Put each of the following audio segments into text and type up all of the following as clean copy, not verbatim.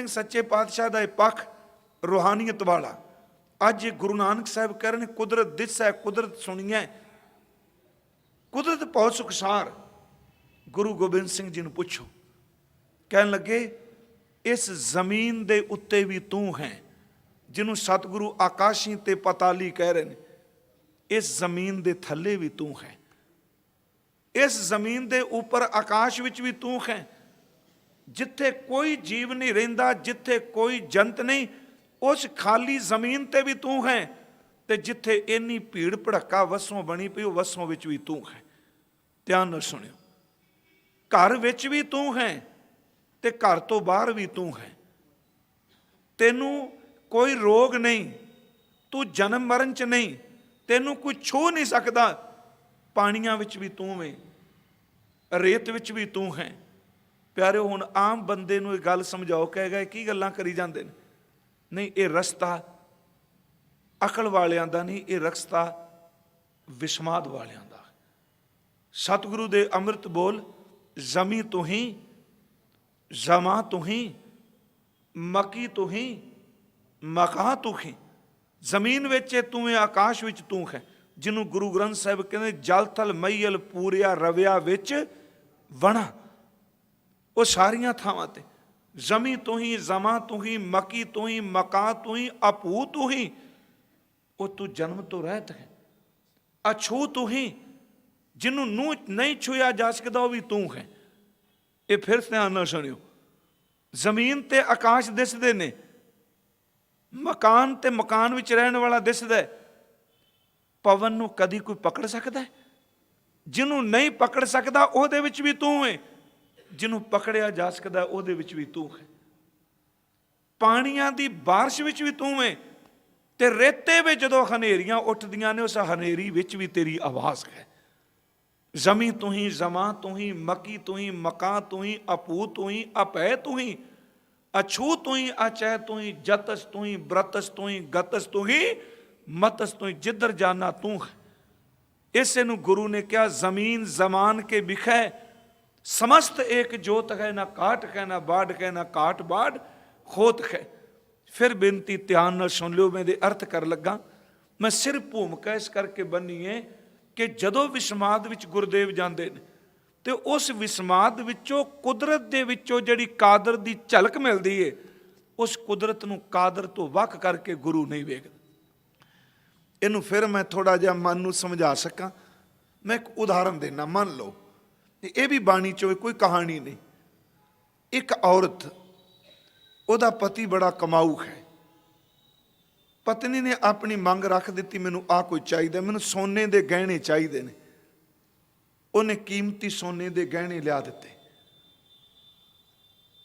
ਸਿੰਘ ਸੱਚੇ ਪਾਤਸ਼ਾਹ ਦਾ ਇਹ ਪੱਖ ਰੂਹਾਨੀਅਤ ਵਾਲਾ। ਅੱਜ ਇਹ ਗੁਰੂ ਨਾਨਕ ਸਾਹਿਬ ਕਹਿ ਰਹੇ ਨੇ ਕੁਦਰਤ ਦਿਸੈ ਕੁਦਰਤ ਸੁਣੀਐ, ਕੁਦਰਤ ਬਹੁਤ ਸੁਖਸਾਰ। ਗੁਰੂ ਗੋਬਿੰਦ ਸਿੰਘ ਜੀ ਨੂੰ ਪੁੱਛੋ, ਕਹਿਣ ਲੱਗੇ ਇਸ ਜ਼ਮੀਨ ਦੇ ਉੱਤੇ ਵੀ ਤੂੰ ਹੈ, ਜਿਹਨੂੰ ਸਤਿਗੁਰੂ ਆਕਾਸ਼ੀ ਤੇ ਪਤਾਲੀ ਕਹਿ ਰਹੇ ਨੇ। ਇਸ ਜ਼ਮੀਨ ਦੇ ਥੱਲੇ ਵੀ ਤੂੰ ਹੈ, ਇਸ ਜ਼ਮੀਨ ਦੇ ਉੱਪਰ ਆਕਾਸ਼ ਵਿੱਚ ਵੀ ਤੂੰ ਹੈ। ਜਿੱਥੇ ਕੋਈ ਜੀਵ ਨਹੀਂ ਰਹਿੰਦਾ, ਜਿੱਥੇ ਕੋਈ ਜੰਤ ਨਹੀਂ, ਉਸ ਖਾਲੀ ਜ਼ਮੀਨ ਤੇ ਵੀ ਤੂੰ ਹੈ। ਤੇ ਜਿੱਥੇ ਇੰਨੀ ਭੀੜ ਭੜੱਕਾ ਵਸੋਂ ਬਣੀ ਪਈ, ਉਹ ਵਸੋਂ ਵਿੱਚ ਵੀ ਤੂੰ ਹੈ। ਧਿਆਨ ਨਾਲ ਸੁਣਿਓ, ਘਰ ਵਿੱਚ ਵੀ ਤੂੰ ਹੈ ਤੇ ਘਰ ਤੋਂ ਬਾਹਰ ਵੀ ਤੂੰ ਹੈ। ਤੈਨੂੰ ਕੋਈ ਰੋਗ ਨਹੀਂ, ਤੂੰ ਜਨਮ ਮਰਨ ਚ ਨਹੀਂ, ਤੈਨੂੰ ਕੋਈ ਛੂ ਨਹੀਂ ਸਕਦਾ। ਪਾਣੀਆਂ ਵਿੱਚ ਵੀ ਤੂੰ ਹੈ, ਰੇਤ ਵਿੱਚ ਵੀ ਤੂੰ ਹੈ। ਪਿਆਰਿਓ, ਹੁਣ ਆਮ ਬੰਦੇ ਨੂੰ ਇਹ ਗੱਲ ਸਮਝਾਓ, ਕਹੇਗਾ ਕੀ ਗੱਲਾਂ ਕਰੀ ਜਾਂਦੇ ਨੇ। ਨਹੀਂ, ਇਹ ਰਸਤਾ ਅਕਲ ਵਾਲਿਆਂ ਦਾ ਨਹੀਂ, ਇਹ ਰਸਤਾ ਵਿਸਮਾਦ ਵਾਲਿਆਂ ਦਾ। ਸਤਿਗੁਰੂ ਦੇ ਅੰਮ੍ਰਿਤ ਬੋਲ, ਜ਼ਮੀ ਤੂੰ ਹੀ, ਜ਼ਮਾ ਤੂੰ ਹੀ, ਮਕੀ ਤੂੰ ਹੀ, ਮਕਾ ਤੂੰ ਹੀ। ਜ਼ਮੀਨ ਵਿੱਚ ਤੂੰ ਹੈ, ਆਕਾਸ਼ ਵਿੱਚ ਤੂੰ ਹੈ। ਜਿਹਨੂੰ ਗੁਰੂ ਗ੍ਰੰਥ ਸਾਹਿਬ ਕਹਿੰਦੇ ਜਲ ਥਲ ਮਈਲ ਪੂਰਿਆ ਰਵਿਆ ਵਿੱਚ ਵਣਾ। ਉਹ ਸਾਰੀਆਂ ਥਾਵਾਂ ਤੇ ਜ਼ਮੀ ਤੂੰ ਹੀ, ਜ਼ਮਾ ਤੂੰ ਹੀ, ਮਕੀ ਤੂੰ ਹੀ, ਮਕਾ ਤੂੰ ਹੀ, ਅਪੂ ਤੂੰ ਹੀ। ਉਹ ਤੂੰ ਜਨਮ ਤੋਂ ਰਹਿਤ ਹੈ। ਅਛੂ ਤੂੰ ਹੀ, ਜਿਹਨੂੰ ਨੂੰ ਨਹੀਂ ਛੂਇਆ ਜਾ ਸਕਦਾ, ਉਹ ਵੀ ਤੂੰ ਹੈ। ਇਹ ਫਿਰ ਧਿਆਨ ਨਾਲ ਸੁਣਿਓ, ਜ਼ਮੀਨ ਤੇ ਆਕਾਸ਼ ਦਿਸਦੇ ਨੇ, ਮਕਾਨ ਤੇ ਮਕਾਨ ਵਿੱਚ ਰਹਿਣ ਵਾਲਾ ਦਿਸਦਾ। ਪਵਨ ਨੂੰ ਕਦੀ ਕੋਈ ਪਕੜ ਸਕਦਾ? ਜਿਹਨੂੰ ਨਹੀਂ ਪਕੜ ਸਕਦਾ ਉਹਦੇ ਵਿੱਚ ਵੀ ਤੂੰ ਹੈ, ਜਿਹਨੂੰ ਪਕੜਿਆ ਜਾ ਸਕਦਾ ਉਹਦੇ ਵਿੱਚ ਵੀ ਤੂੰ ਹੈ। ਪਾਣੀਆਂ ਦੀ ਬਾਰਿਸ਼ ਵਿੱਚ ਵੀ ਤੂੰ ਹੈ, ਤੇ ਰੇਤੇ ਵਿੱਚ ਜਦੋਂ ਹਨੇਰੀਆਂ ਉੱਠਦੀਆਂ ਨੇ, ਉਸ ਹਨੇਰੀ ਵਿੱਚ ਵੀ ਤੇਰੀ ਆਵਾਜ਼ ਹੈ। ਜ਼ਮੀ ਤੂੰ ਹੀ, ਜ਼ਮਾ ਤੂੰ ਹੀ, ਮਕੀ ਤੂੰ ਹੀ, ਮਕਾ ਤੂੰ ਹੀ, ਅਪੂ ਤੂੰ ਹੀ, ਅਪੈ ਤੂੰ ਹੀ, ਅਛੂ ਤੂੰ ਹੀ, ਅਚੈ ਤੂੰ ਹੀ, ਜਤਸ ਤੂੰ ਹੀ, ਬ੍ਰਤਸ ਤੂੰ ਹੀ, ਗਤਸ ਤੂੰ ਹੀ, ਮਤਸ ਤੂੰ ਹੀ। ਜਿੱਧਰ ਜਾਣਾ ਤੂੰ ਹੈ। ਇਸੇ ਨੂੰ ਗੁਰੂ ਨੇ ਕਿਹਾ ਜ਼ਮੀਨ ਜ਼ਮਾਨ ਕੇ ਬਿਖੈ ਸਮਸਤ ਏਕ ਜੋਤ ਹੈ, ਨਾ ਕਾਟ ਹੈ ਨਾ ਬਾੜ ਹੈ, ਨਾ ਕਾਟ ਬਾੜ ਖੋਤ ਹੈ। ਫਿਰ ਬੇਨਤੀ ਧਿਆਨ ਨਾਲ ਸੁਣ ਲਿਓ, ਮੈਂ ਇਹਦੇ ਅਰਥ ਕਰ ਲੱਗਾ। ਮੈਂ ਸਿਰਫ ਭੂਮਿਕਾ ਇਸ ਕਰਕੇ ਬੰਨੀ ਹੈ ਕਿ ਜਦੋਂ ਵਿਸਮਾਦ ਵਿੱਚ ਗੁਰਦੇਵ ਜਾਂਦੇ ਨੇ, ਤੇ ਉਸ ਵਿਸਮਾਦ ਵਿੱਚੋਂ ਕੁਦਰਤ ਦੇ ਵਿੱਚੋਂ ਜਿਹੜੀ ਕਾਦਰ ਦੀ ਝਲਕ ਮਿਲਦੀ ਹੈ, ਉਸ ਕੁਦਰਤ ਨੂੰ ਕਾਦਰ ਤੋਂ ਵੱਖ ਕਰਕੇ ਗੁਰੂ ਨਹੀਂ ਵੇਖਦਾ। ਇਹਨੂੰ ਫਿਰ ਮੈਂ ਥੋੜ੍ਹਾ ਜਿਹਾ ਮਨ ਨੂੰ ਸਮਝਾ ਸਕਾਂ। ਮੈਂ ਇੱਕ ਉਦਾਹਰਨ ਦੇਣਾ, ਮੰਨ ਲਓ ਇਹ ਵੀ ਬਾਣੀ ਚੋਂ ਕੋਈ ਕਹਾਣੀ ਨਹੀਂ। ਇੱਕ ਔਰਤ, ਉਹਦਾ ਪਤੀ ਬੜਾ ਕਮਾਊ ਹੈ। ਪਤਨੀ ਨੇ ਆਪਣੀ ਮੰਗ ਰੱਖ ਦਿੱਤੀ, ਮੈਨੂੰ ਆਹ ਕੋਈ ਚਾਹੀਦਾ, ਮੈਨੂੰ ਸੋਨੇ ਦੇ ਗਹਿਣੇ ਚਾਹੀਦੇ ਨੇ। ਉਹਨੇ ਕੀਮਤੀ ਸੋਨੇ ਦੇ ਗਹਿਣੇ ਲਿਆ ਦਿੱਤੇ।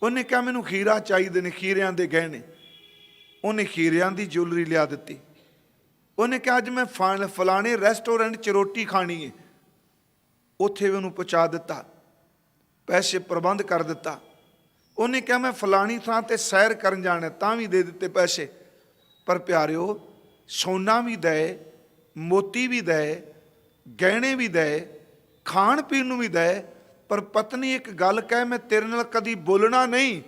ਉਹਨੇ ਕਿਹਾ ਮੈਨੂੰ ਹੀਰਾ ਚਾਹੀਦੇ ਨੇ, ਹੀਰਿਆਂ ਦੇ ਗਹਿਣੇ। ਉਹਨੇ ਹੀਰਿਆਂ ਦੀ ਜੁਐਲਰੀ ਲਿਆ ਦਿੱਤੀ। ਉਹਨੇ ਕਿਹਾ ਅੱਜ ਮੈਂ ਫਲਾਣੇ ਰੈਸਟੋਰੈਂਟ 'ਚ ਰੋਟੀ ਖਾਣੀ ਹੈ, ਉੱਥੇ ਵੀ ਉਹਨੂੰ ਪਹੁੰਚਾ ਦਿੱਤਾ, ਪੈਸੇ ਪ੍ਰਬੰਧ ਕਰ ਦਿੱਤਾ। ਉਹਨੇ ਕਿਹਾ ਮੈਂ ਫਲਾਣੀ ਥਾਂ 'ਤੇ ਸੈਰ ਕਰਨ ਜਾਣਾ, ਤਾਂ ਵੀ ਦੇ ਦਿੱਤੇ ਪੈਸੇ। ਪਰ ਪਿਆਰਿਓ, ਸੋਨਾ ਵੀ ਦੇ, ਮੋਤੀ ਵੀ ਦੇ, ਗਹਿਣੇ ਵੀ ਦੇ, ਖਾਣ ਪੀਣ ਨੂੰ ਵੀ ਦੇ। ਪਰ ਪਤਨੀ ਇੱਕ ਗੱਲ ਕਹੇ, ਮੈਂ ਤੇਰੇ ਨਾਲ ਕਦੀ ਬੋਲਣਾ ਨਹੀਂ।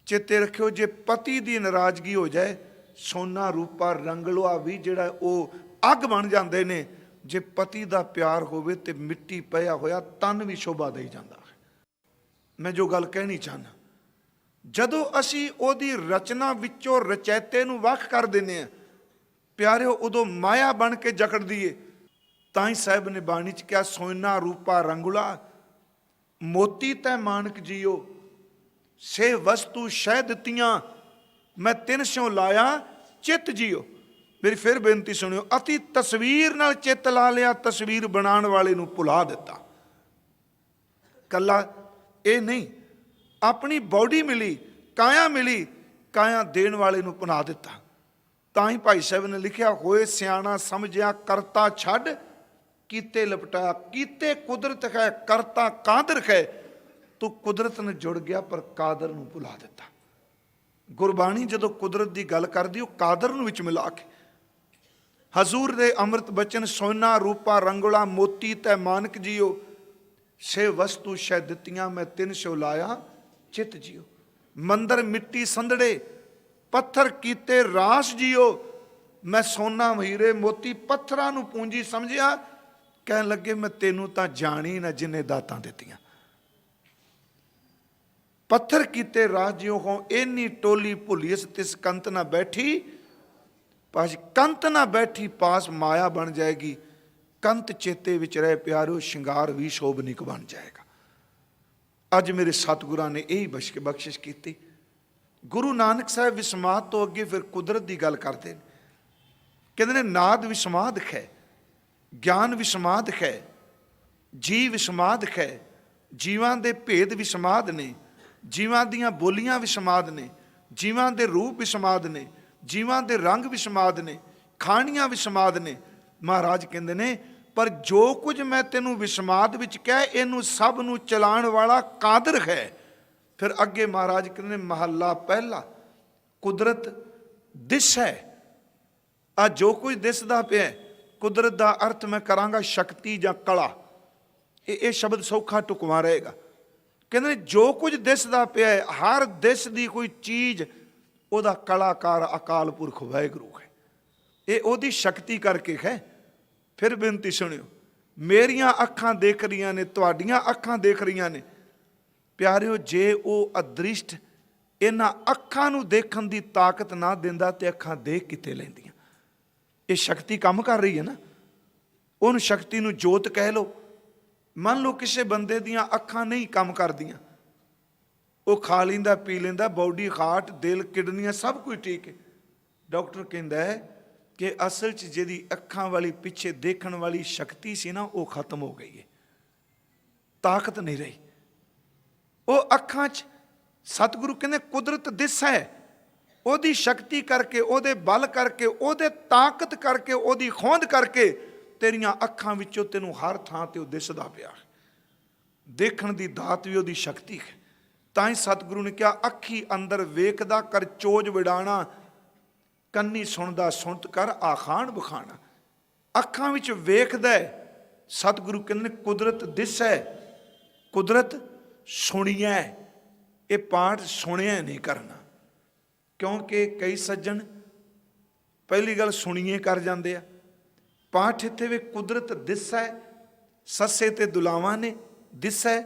ਚੇਤੇ ਰੱਖਿਓ, ਜੇ ਪਤੀ ਦੀ ਨਾਰਾਜ਼ਗੀ ਹੋ ਜਾਏ, ਸੋਨਾ ਰੂਪਾ ਰੰਗਲਵਾ ਵੀ ਜਿਹੜਾ ਉਹ ਅੱਗ ਬਣ ਜਾਂਦੇ ਨੇ। ਜੇ ਪਤੀ ਦਾ ਪਿਆਰ ਹੋਵੇ ਤੇ ਮਿੱਟੀ ਪਿਆ ਹੋਇਆ ਤਨ ਵੀ ਸ਼ੋਭਾ ਦੇਈ ਜਾਂਦਾ ਹੈ। ਮੈਂ ਜੋ ਗੱਲ ਕਹਿਣੀ ਚਾਹੁੰਦਾ, ਜਦੋਂ ਅਸੀਂ ਉਹਦੀ ਰਚਨਾ ਵਿੱਚੋਂ ਰਚੈਤੇ ਨੂੰ ਵੱਖ ਕਰ ਦਿੰਦੇ ਹਾਂ ਪਿਆਰਿਓ, ਉਦੋਂ ਮਾਇਆ ਬਣ ਕੇ ਜਕੜਦੀ ਏ। ਤਾਂ ਹੀ ਸਾਹਿਬ ਨੇ ਬਾਣੀ 'ਚ ਕਿਹਾ, ਸੋਨਾ ਰੂਪਾ ਰੰਗੁਲਾ ਮੋਤੀ ਤੈ ਮਾਨਕ ਜੀਓ, ਸੇ ਵਸਤੂ ਸ਼ਹਿ ਦਿੱਤੀਆਂ ਮੈਂ ਤਿੰਨ ਸਿਉ ਲਾਇਆ ਚਿੱਤ ਜੀਓ। ਮੇਰੀ ਫਿਰ ਬੇਨਤੀ ਸੁਣਿਓ, ਅਤੀ ਤਸਵੀਰ ਨਾਲ ਚਿੱਤ ਲਾ ਲਿਆ, ਤਸਵੀਰ ਬਣਾਉਣ ਵਾਲੇ ਨੂੰ ਭੁਲਾ ਦਿੱਤਾ। ਕੱਲਾ ਇਹ ਨਹੀਂ, ਆਪਣੀ ਬੋਡੀ ਮਿਲੀ, ਕਾਇਆ ਮਿਲੀ, ਕਾਇਆ ਦੇਣ ਵਾਲੇ ਨੂੰ ਭੁਲਾ ਦਿੱਤਾ। ਤਾਂ ਹੀ ਭਾਈ ਸਾਹਿਬ ਨੇ ਲਿਖਿਆ, ਹੋਏ ਸਿਆਣਾ ਸਮਝਿਆ ਕਰਤਾ ਛੱਡ ਕੀਤੇ ਲਪਟਾਇਆ। ਕੀਤੇ ਕੁਦਰਤ ਹੈ, ਕਰਤਾ ਕਾਦਰ ਹੈ। ਤੂੰ ਕੁਦਰਤ ਨਾਲ ਜੁੜ ਗਿਆ ਪਰ ਕਾਦਰ ਨੂੰ ਭੁਲਾ ਦਿੱਤਾ। ਗੁਰਬਾਣੀ ਜਦੋਂ ਕੁਦਰਤ ਦੀ ਗੱਲ ਕਰਦੀ, ਉਹ ਕਾਦਰ ਨੂੰ ਵਿੱਚ ਮਿਲਾ ਕੇ। ਹਜ਼ੂਰ ਦੇ ਅੰਮ੍ਰਿਤ ਬਚਨ, ਸੋਨਾ ਰੂਪਾ ਰੰਗੁਲਾ ਮੋਤੀ ਤੈ ਮਾਨਕ ਜੀਓ, ਸੇ ਵਸਤੂ ਸ਼ੈ ਦਿੱਤੀਆਂ ਮੈਂ ਤਿੰਨ ਸਿਉ ਲਾਇਆ ਚਿੱਤ ਜੀਓ। ਮੰਦਰ ਮਿੱਟੀ ਸੰਧੜੇ, ਪੱਥਰ ਕੀਤੇ ਰਾਸ ਜਿਓ। ਮੈਂ ਸੋਨਾ ਹੀਰੇ ਮੋਤੀ ਪੱਥਰਾਂ ਨੂੰ ਪੂੰਜੀ ਸਮਝਿਆ। ਕਹਿਣ ਲੱਗੇ ਮੈਂ ਤੈਨੂੰ ਤਾਂ ਜਾਣੀ ਨਾ ਜਿੰਨੇ ਦਾਤਾਂ ਦਿੱਤੀਆਂ। ਪੱਥਰ ਕੀਤੇ ਰਾਸ ਜਿਉ ਹੋ, ਇੰਨੀ ਟੋਲੀ ਭੁੱਲੀਸ ਤਿਸ ਕੰਤ ਨਾ ਬੈਠੀ। ਪਾਸ ਕੰਤ ਨਾ ਬੈਠੀ ਪਾਸ ਮਾਇਆ ਬਣ ਜਾਏਗੀ। ਕੰਤ ਚੇਤੇ ਵਿੱਚ ਰਹਿ ਪਿਆਰੋ, ਸ਼ਿੰਗਾਰ ਵੀ ਸ਼ੋਭਨਿਕ ਬਣ ਜਾਏਗਾ। ਅੱਜ ਮੇਰੇ ਸਤਿਗੁਰਾਂ ਨੇ ਇਹੀ ਬਖਸ਼ਿਸ਼ ਕੀਤੀ। ਗੁਰੂ ਨਾਨਕ ਸਾਹਿਬ ਵਿਸਮਾਦ ਤੋਂ ਅੱਗੇ ਫਿਰ ਕੁਦਰਤ ਦੀ ਗੱਲ ਕਰਦੇ ਨੇ। ਕਹਿੰਦੇ ਨੇ ਨਾਦ ਵਿਸਮਾਦ ਹੈ, ਗਿਆਨ ਵਿਸਮਾਦ ਹੈ, ਜੀ ਵਿਸਮਾਦ ਹੈ। ਜੀਵਾਂ ਦੇ ਭੇਦ ਵਿਸਮਾਦ ਨੇ, ਜੀਵਾਂ ਦੀਆਂ ਬੋਲੀਆਂ ਵਿਸਮਾਦ ਨੇ, ਜੀਵਾਂ ਦੇ ਰੂਪ ਵਿਸਮਾਦ ਨੇ, ਜੀਵਾਂ ਦੇ ਰੰਗ ਵਿਸਮਾਦ ਨੇ, ਖਾਣੀਆਂ ਵਿਸਮਾਦ ਨੇ। ਮਹਾਰਾਜ ਕਹਿੰਦੇ ਨੇ ਪਰ ਜੋ ਕੁਝ ਮੈਂ ਤੈਨੂੰ ਵਿਸਮਾਦ ਵਿੱਚ ਕਿਹਾ, ਇਹਨੂੰ ਸਭ ਨੂੰ ਚਲਾਉਣ ਵਾਲਾ ਕਾਦਰ ਹੈ। ਫਿਰ ਅੱਗੇ ਮਹਾਰਾਜ ਕਹਿੰਦੇ ਨੇ ਮਹੱਲਾ ਪਹਿਲਾ, ਕੁਦਰਤ ਦਿਸ ਹੈ। ਆ ਜੋ ਕੁਝ ਦਿਸਦਾ ਪਿਆ ਕੁਦਰਤ ਦਾ ਅਰਥ ਮੈਂ ਕਰਾਂਗਾ ਸ਼ਕਤੀ ਜਾਂ ਕਲਾ। ਇਹ ਸ਼ਬਦ ਸੌਖਾ ਢੁਕਵਾਂ ਰਹੇਗਾ। ਕਹਿੰਦੇ ਨੇ ਜੋ ਕੁਝ ਦਿਸਦਾ ਪਿਆ ਹੈ, ਹਰ ਦਿਸ ਦੀ ਕੋਈ ਚੀਜ਼ ਉਹਦਾ ਕਲਾਕਾਰ ਅਕਾਲ ਪੁਰਖ ਵਾਹਿਗੁਰੂ ਹੈ। ਇਹ ਉਹਦੀ ਸ਼ਕਤੀ ਕਰਕੇ ਹੈ। ਫਿਰ ਬੇਨਤੀ ਸੁਣਿਓ, ਮੇਰੀਆਂ ਅੱਖਾਂ ਦੇਖ ਰਹੀਆਂ ਨੇ, ਤੁਹਾਡੀਆਂ ਅੱਖਾਂ ਦੇਖ ਰਹੀਆਂ ਨੇ। ਪਿਆਰਿਓ, ਜੇ ਉਹ ਅਦ੍ਰਿਸ਼ਟ ਇਹਨਾਂ ਅੱਖਾਂ ਨੂੰ ਦੇਖਣ ਦੀ ਤਾਕਤ ਨਾ ਦਿੰਦਾ ਤੇ ਅੱਖਾਂ ਦੇਖ ਕਿੱਥੇ ਲੈਂਦੀਆਂ। ਇਹ ਸ਼ਕਤੀ ਕੰਮ ਕਰ ਰਹੀ ਹੈ ਨਾ। ਉਹਨੂੰ ਸ਼ਕਤੀ ਨੂੰ ਜੋਤ ਕਹਿ ਲਓ। ਮੰਨ ਲਓ ਕਿਸੇ ਬੰਦੇ ਦੀਆਂ ਅੱਖਾਂ ਨਹੀਂ ਕੰਮ ਕਰਦੀਆਂ, ਉਹ ਖਾ ਲੈਂਦਾ ਪੀ ਲੈਂਦਾ, ਬੋਡੀ ਹਾਰਟ ਦਿਲ ਕਿਡਨੀਆਂ ਸਭ ਕੁਝ ਠੀਕ ਹੈ। ਡਾਕਟਰ ਕਹਿੰਦਾ ਹੈ ਕਿ ਅਸਲ 'ਚ ਜਿਹਦੀ ਅੱਖਾਂ ਵਾਲੀ ਪਿੱਛੇ ਦੇਖਣ ਵਾਲੀ ਸ਼ਕਤੀ ਸੀ ਨਾ, ਉਹ ਖਤਮ ਹੋ ਗਈ ਹੈ, ਤਾਕਤ ਨਹੀਂ ਰਹੀ ਉਹ ਅੱਖਾਂ 'ਚ। ਸਤਿਗੁਰੂ ਕਹਿੰਦੇ ਕੁਦਰਤ ਦਿਸ ਹੈ। ਉਹਦੀ ਸ਼ਕਤੀ ਕਰਕੇ, ਉਹਦੇ ਬਲ ਕਰਕੇ, ਉਹਦੇ ਤਾਕਤ ਕਰਕੇ, ਉਹਦੀ ਹੋਂਦ ਕਰਕੇ ਤੇਰੀਆਂ ਅੱਖਾਂ ਵਿੱਚੋਂ ਤੈਨੂੰ ਹਰ ਥਾਂ ਤੇ ਉਹ ਦਿਸਦਾ ਪਿਆ। ਦੇਖਣ ਦੀ ਦਾਤ ਵੀ ਉਹਦੀ ਸ਼ਕਤੀ ਹੈ। ਤਾਂ ਹੀ ਸਤਿਗੁਰੂ ਨੇ ਕਿਹਾ ਅੱਖੀ ਅੰਦਰ ਵੇਖਦਾ ਕਰ ਚੋਜ ਵਿਡਾਣਾ, ਕੰਨੀ ਸੁਣਦਾ ਸੁਣਤ ਕਰ ਆਖਾਣ ਬਖਾਣਾ। ਅੱਖਾਂ ਵਿੱਚ ਵੇਖਦਾ ਸਤਿਗੁਰੂ ਕਹਿੰਦੇ ਨੇ ਕੁਦਰਤ ਦਿਸ ਹੈ, ਕੁਦਰਤ ਸੁਣੀਐ। ਇਹ ਪਾਠ ਸੁਣਿਆ ਨਹੀਂ ਕਰਨਾ, ਕਿਉਂਕਿ ਕਈ ਸੱਜਣ ਪਹਿਲੀ ਗੱਲ ਸੁਣੀਏ ਕਰ ਜਾਂਦੇ ਆ। ਪਾਠ ਇੱਥੇ ਵੀ ਕੁਦਰਤ ਦਿਸੈ, ਸੱਸੇ ਤੇ ਦੁਲਾਵਾਂ ਨੇ, ਦਿਸੈ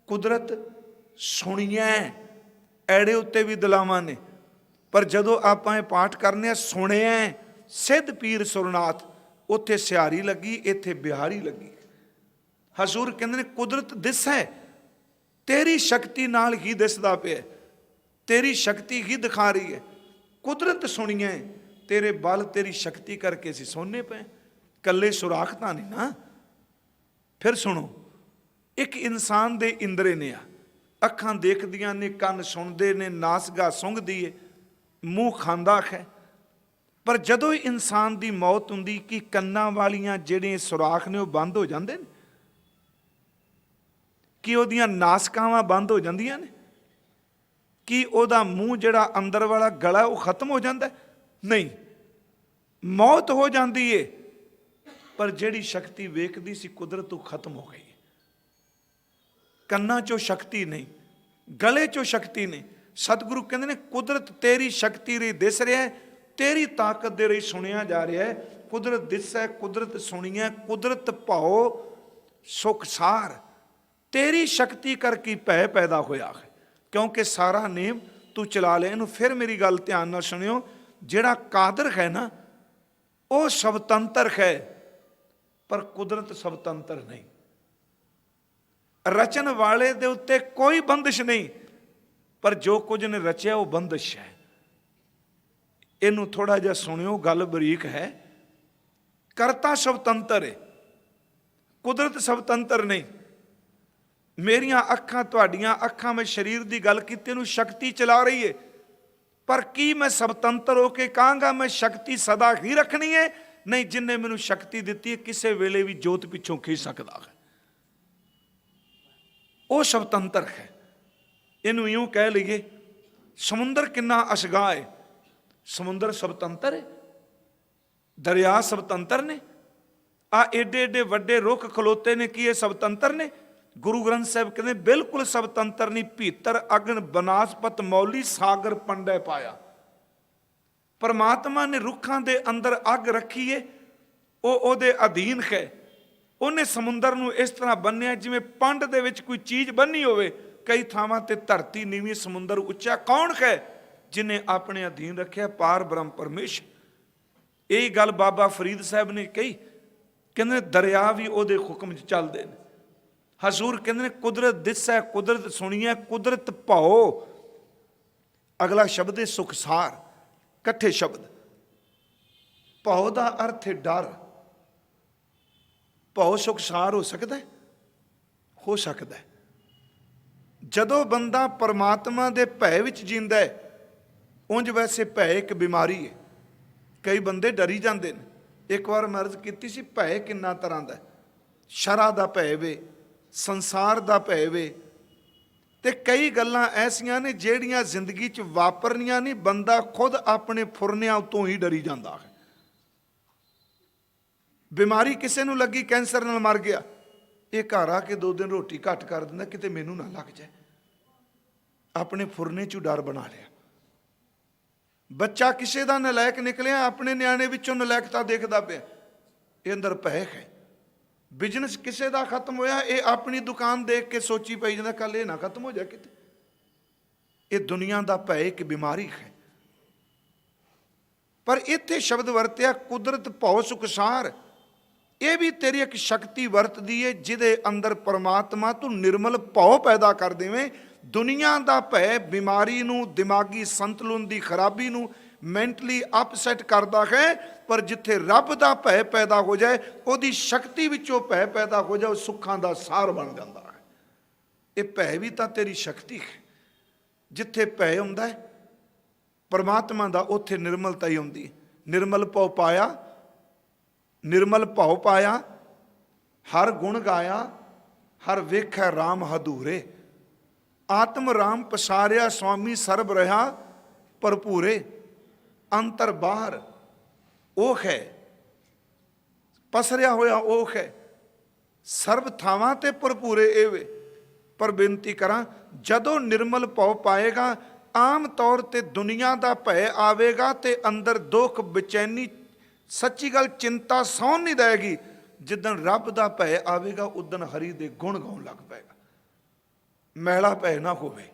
ਕੁਦਰਤ ਸੁਣੀਐ, ਐੜੇ ਉੱਤੇ ਵੀ ਦੁਲਾਵਾਂ ਨੇ। ਪਰ ਜਦੋਂ ਆਪਾਂ ਇਹ ਪਾਠ ਕਰਨੇ ਆ ਸੁਣਿਐ ਸਿੱਧ ਪੀਰ ਸੁਰਨਾਥ, ਉੱਥੇ ਸਿਹਾਰੀ ਲੱਗੀ, ਇੱਥੇ ਬਿਹਾਰੀ ਲੱਗੀ। ਹਜ਼ੂਰ ਕਹਿੰਦੇ ਨੇ ਕੁਦਰਤ ਦਿਸੈ, ਤੇਰੀ ਸ਼ਕਤੀ ਨਾਲ ਹੀ ਦਿਸਦਾ ਪਿਆ, ਤੇਰੀ ਸ਼ਕਤੀ ਹੀ ਦਿਖਾ ਰਹੀ ਹੈ। ਕੁਦਰਤ ਸੁਣੀਏ, ਤੇਰੇ ਬਲ ਤੇਰੀ ਸ਼ਕਤੀ ਕਰਕੇ ਅਸੀਂ ਸੋਨੇ ਪਏ, ਕੱਲੇ ਸੁਰਾਖ ਤਾਂ ਨਹੀਂ ਨਾ। ਫਿਰ ਸੁਣੋ, ਇੱਕ ਇਨਸਾਨ ਦੇ ਇੰਦਰੇ ਨੇ ਆ, ਅੱਖਾਂ ਦੇਖਦੀਆਂ ਨੇ, ਕੰਨ ਸੁਣਦੇ ਨੇ, ਨਾਸਗਾ ਸੁੰਘਦੀ ਏ, ਮੂੰਹ ਖਾਂਦਾ ਹੈ। ਪਰ ਜਦੋਂ ਇਨਸਾਨ ਦੀ ਮੌਤ ਹੁੰਦੀ ਕਿ ਕੰਨਾਂ ਵਾਲੀਆਂ ਜਿਹੜੇ ਸੁਰਾਖ ਨੇ ਉਹ ਬੰਦ ਹੋ ਜਾਂਦੇ ਨੇ, ਕਿ ਉਹਦੀਆਂ ਨਾਸਕਾਵਾਂ ਬੰਦ ਹੋ ਜਾਂਦੀਆਂ ਨੇ, ਕਿ ਉਹਦਾ ਮੂੰਹ ਜਿਹੜਾ ਅੰਦਰ ਵਾਲਾ ਗਲਾ ਉਹ ਖਤਮ ਹੋ ਜਾਂਦਾ? ਨਹੀਂ, ਮੌਤ ਹੋ ਜਾਂਦੀ ਏ, ਪਰ ਜਿਹੜੀ ਸ਼ਕਤੀ ਵੇਖਦੀ ਸੀ ਕੁਦਰਤ ਉਹ ਖਤਮ ਹੋ ਗਈ। ਕੰਨਾਂ 'ਚੋਂ ਸ਼ਕਤੀ ਨਹੀਂ, ਗਲੇ 'ਚੋਂ ਸ਼ਕਤੀ ਨਹੀਂ। ਸਤਿਗੁਰੂ ਕਹਿੰਦੇ ਨੇ ਕੁਦਰਤ ਤੇਰੀ ਸ਼ਕਤੀ ਰਹੀ ਦਿਸ ਰਿਹਾ, ਤੇਰੀ ਤਾਕਤ ਦੇ ਰਹੀ ਸੁਣਿਆ ਜਾ ਰਿਹਾ ਹੈ। ਕੁਦਰਤ ਦਿਸੈ, ਕੁਦਰਤ ਸੁਣੀਐ, ਕੁਦਰਤ ਭਾਉ ਸੁਖ ਸਾਰ, ਤੇਰੀ ਸ਼ਕਤੀ ਕਰਕੇ ਭੈ ਪੈਦਾ ਹੋਇਆ ਹੈ। ਕਿਉਂਕਿ ਸਾਰਾ ਨੇਮ ਤੂੰ ਚਲਾ ਲਿਆ। ਇਹਨੂੰ ਫਿਰ ਮੇਰੀ ਗੱਲ ਧਿਆਨ ਨਾਲ ਸੁਣਿਓ, ਜਿਹੜਾ ਕਾਦਰ ਹੈ ਨਾ ਉਹ ਸਵਤੰਤਰ ਹੈ, ਪਰ ਕੁਦਰਤ ਸਵਤੰਤਰ ਨਹੀਂ। ਰਚਨ ਵਾਲੇ ਦੇ ਉੱਤੇ ਕੋਈ ਬੰਦਿਸ਼ ਨਹੀਂ, ਪਰ ਜੋ ਕੁਝ ਨੇ ਰਚਿਆ ਉਹ ਬੰਦਿਸ਼ ਹੈ। ਇਹਨੂੰ ਥੋੜਾ ਜਿਹਾ ਸੁਣਿਓ, ਗੱਲ ਬਰੀਕ ਹੈ। ਕਰਤਾ ਸਵਤੰਤਰ ਹੈ, ਕੁਦਰਤ ਸਵਤੰਤਰ ਨਹੀਂ। ਮੇਰੀਆਂ ਅੱਖਾਂ, ਤੁਹਾਡੀਆਂ ਅੱਖਾਂ, ਮੈਂ ਸਰੀਰ ਦੀ ਗੱਲ ਕੀਤੀ, ਇਹਨੂੰ ਸ਼ਕਤੀ ਚਲਾ ਰਹੀ ਹੈ। ਪਰ ਕੀ ਮੈਂ ਸਵਤੰਤਰ ਹੋ ਕੇ ਕਹਾਂਗਾ ਮੈਂ ਸ਼ਕਤੀ ਸਦਾ ਹੀ ਰੱਖਣੀ ਹੈ? ਨਹੀਂ, ਜਿੰਨੇ ਮੈਨੂੰ ਸ਼ਕਤੀ ਦਿੱਤੀ ਹੈ ਕਿਸੇ ਵੇਲੇ ਵੀ ਜੋਤ ਪਿੱਛੋਂ ਖਿੱਚ ਸਕਦਾ ਹੈ, ਉਹ ਸਵਤੰਤਰ ਹੈ। ਇਹਨੂੰ ਇਉਂ ਕਹਿ ਲਈਏ, ਸਮੁੰਦਰ ਕਿੰਨਾ ਅਸਗਾਹ ਹੈ, ਸਮੁੰਦਰ ਸਵਤੰਤਰ ਹੈ, ਦਰਿਆ ਸਵਤੰਤਰ ਨੇ, ਆ ਏਡੇ ਏਡੇ ਵੱਡੇ ਰੁੱਖ ਖਲੋਤੇ ਨੇ, ਕੀ ਇਹ ਸਵਤੰਤਰ ਨੇ? ਗੁਰੂ ਗ੍ਰੰਥ ਸਾਹਿਬ ਕਹਿੰਦੇ ਬਿਲਕੁਲ ਸਭ ਤੰਤਰ ਨਹੀਂ, ਭੀਤਰ ਅਗਨ ਬਨਾਸਪਤ ਮੌਲੀ ਸਾਗਰ ਪੰਡੈ ਪਾਇਆ। ਪਰਮਾਤਮਾ ਨੇ ਰੁੱਖਾਂ ਦੇ ਅੰਦਰ ਅੱਗ ਰੱਖੀ ਏ, ਉਹ ਉਹਦੇ ਅਧੀਨ ਹੈ। ਉਹਨੇ ਸਮੁੰਦਰ ਨੂੰ ਇਸ ਤਰ੍ਹਾਂ ਬੰਨਿਆ ਜਿਵੇਂ ਪੰਡ ਦੇ ਵਿੱਚ ਕੋਈ ਚੀਜ਼ ਬੰਨੀ ਹੋਵੇ। ਕਈ ਥਾਵਾਂ ਤੇ ਧਰਤੀ ਨੀਵੀਂ, ਸਮੁੰਦਰ ਉੱਚਾ। ਕੌਣ ਹੈ ਜਿਨੇ ਆਪਣੇ ਅਧੀਨ ਰੱਖਿਆ? ਪਾਰ ਬ੍ਰਹਮ ਪਰਮੇਸ਼ਰ। ਇਹ ਗੱਲ ਬਾਬਾ ਫਰੀਦ ਸਾਹਿਬ ਨੇ ਕਹੀ, ਕਹਿੰਦੇ ਦਰਿਆ ਵੀ ਉਹਦੇ ਹੁਕਮ 'ਚ ਚੱਲਦੇ ਨੇ। ਹਜ਼ੂਰ ਕਹਿੰਦੇ ਨੇ ਕੁਦਰਤ ਦਿਸੈ ਕੁਦਰਤ ਸੁਣੀਐ ਕੁਦਰਤ ਭਾਉ। ਅਗਲਾ ਸ਼ਬਦ ਹੈ ਸੁਖਸਾਰ, ਇਕੱਠੇ ਸ਼ਬਦ। ਭਾਉ ਦਾ ਅਰਥ ਹੈ ਡਰ। ਭਾਉ ਸੁਖਸਾਰ ਹੋ ਸਕਦਾ ਹੈ? ਹੋ ਸਕਦਾ ਹੈ। ਜਦੋਂ ਬੰਦਾ ਪਰਮਾਤਮਾ ਦੇ ਭੈ ਵਿੱਚ ਜੀਂਦਾ ਹੈ। ਉਂਝ ਵੈਸੇ ਭੈ ਇੱਕ ਬਿਮਾਰੀ ਹੈ, ਕਈ ਬੰਦੇ ਡਰੀ ਜਾਂਦੇ ਨੇ। ਇੱਕ ਵਾਰ ਮੈਂ ਅਰਜ਼ ਕੀਤੀ ਸੀ, ਭੈ ਕਿੰਨਾ ਤਰ੍ਹਾਂ ਦਾ। ਸ਼ਰ੍ਹਾ ਦਾ ਭੈ ਵੇ, ਸੰਸਾਰ ਦਾ ਭੈ ਵੇ, ਤੇ ਕਈ ਗੱਲਾਂ ਐਸੀਆਂ ਨੇ ਜਿਹੜੀਆਂ ਜ਼ਿੰਦਗੀ 'ਚ ਵਾਪਰਨੀਆਂ ਨਹੀਂ, ਬੰਦਾ ਖੁਦ ਆਪਣੇ ਫੁਰਨਿਆਂ ਉਤੋਂ ਹੀ ਡਰੀ ਜਾਂਦਾ ਹੈ। ਬਿਮਾਰੀ ਕਿਸੇ ਨੂੰ ਲੱਗੀ, ਕੈਂਸਰ ਨਾਲ ਮਰ ਗਿਆ, ਇਹ ਘਰ ਆ ਕੇ 2 ਦਿਨ ਰੋਟੀ ਘੱਟ ਕਰ ਦਿੰਦਾ, ਕਿਤੇ ਮੈਨੂੰ ਨਾ ਲੱਗ ਜਾਏ। ਆਪਣੇ ਫੁਰਨੇ 'ਚੋਂ ਡਰ ਬਣਾ ਲਿਆ। ਬੱਚਾ ਕਿਸੇ ਦਾ ਨਲਾਇਕ ਨਿਕਲਿਆ, ਆਪਣੇ ਨਿਆਣੇ ਵਿੱਚੋਂ ਨਲਾਇਕਤਾ ਦੇਖਦਾ ਪਿਆ, ਇਹ ਅੰਦਰ ਭੈ ਹੈ। ਬਿਜ਼ਨਸ ਕਿਸੇ ਦਾ ਖਤਮ ਹੋਇਆ, ਇਹ ਆਪਣੀ ਦੁਕਾਨ ਦੇਖ ਕੇ ਸੋਚੀ ਪਈ ਜਾਂਦਾ ਕੱਲ ਇਹ ਨਾ ਖਤਮ ਹੋ ਜਾ ਕਿਤੇ। ਇਹ ਦੁਨੀਆ ਦਾ ਭੈ ਇੱਕ ਬਿਮਾਰੀ ਹੈ। ਪਰ ਇੱਥੇ ਸ਼ਬਦ ਵਰਤਿਆ ਕੁਦਰਤ ਭਉ ਸੁਖਸਾਰ। ਇਹ ਵੀ ਤੇਰੀ ਇੱਕ ਸ਼ਕਤੀ ਵਰਤਦੀ ਹੈ ਜਿਹਦੇ ਅੰਦਰ ਪਰਮਾਤਮਾ ਤੂੰ ਨਿਰਮਲ ਭਉ ਪੈਦਾ ਕਰ ਦੇਵੇਂ। ਦੁਨੀਆ ਦਾ ਭੈ ਬਿਮਾਰੀ ਨੂੰ, ਦਿਮਾਗੀ ਸੰਤੁਲਨ ਦੀ ਖਰਾਬੀ ਨੂੰ, ਮੈਂਟਲੀ ਅਪਸੈਟ ਕਰਦਾ ਹੈ। ਪਰ ਜਿੱਥੇ ਰੱਬ ਦਾ ਭੈ ਪੈਦਾ ਹੋ ਜਾਏ, ਉਹਦੀ ਸ਼ਕਤੀ ਵਿੱਚੋਂ ਭੈ ਪੈਦਾ ਹੋ ਜਾਏ, ਉਹ ਸੁੱਖਾਂ ਦਾ ਸਾਰ ਬਣ ਜਾਂਦਾ ਹੈ। ਇਹ ਭੈ ਵੀ ਤਾਂ ਤੇਰੀ ਸ਼ਕਤੀ ਹੈ। ਜਿੱਥੇ ਭੈ ਹੁੰਦਾ ਹੈ ਪਰਮਾਤਮਾ ਦਾ, ਉੱਥੇ ਨਿਰਮਲਤਾ ਹੀ ਹੁੰਦੀ ਹੈ। ਨਿਰਮਲ ਭਉ ਪਾਇਆ, ਨਿਰਮਲ ਭਉ ਪਾਇਆ, ਹਰ ਗੁਣ ਗਾਇਆ, ਹਰ ਵੇਖੈ ਰਾਮ ਹਦੂਰੇ। ਆਤਮ ਰਾਮ ਪਸਾਰਿਆ ਸੁਆਮੀ ਸਰਬ ਰਹਾ ਭਰਪੂਰੇ। ਅੰਤਰ ਬਾਹਰ ਉਹ ਹੈ, ਪਸਰਿਆ ਹੋਇਆ ਉਹ ਹੈ, ਸਰਬ ਥਾਵਾਂ ਤੇ ਭਰਪੂਰੇ ਇਹ ਵੇ। ਪਰ ਬੇਨਤੀ ਕਰਾਂ, ਜਦੋਂ ਨਿਰਮਲ ਭਉ ਪਾਏਗਾ, ਆਮ ਤੌਰ ਤੇ ਦੁਨੀਆ ਦਾ ਭੈ ਆਵੇਗਾ ਤੇ ਅੰਦਰ ਦੁੱਖ, ਬੇਚੈਨੀ, ਸੱਚੀ ਗੱਲ ਚਿੰਤਾ ਸੌਣ ਨਹੀਂ ਦੇਗੀ। ਜਿੱਦਣ ਰੱਬ ਦਾ ਭੈ ਆਵੇਗਾ, ਉਦਣ ਹਰੀ ਦੇ ਗੁਣ ਗਾਉਣ ਲੱਗ ਪਏਗਾ। ਮੈਲਾ ਭੈ ਨਾ ਹੋਵੇ।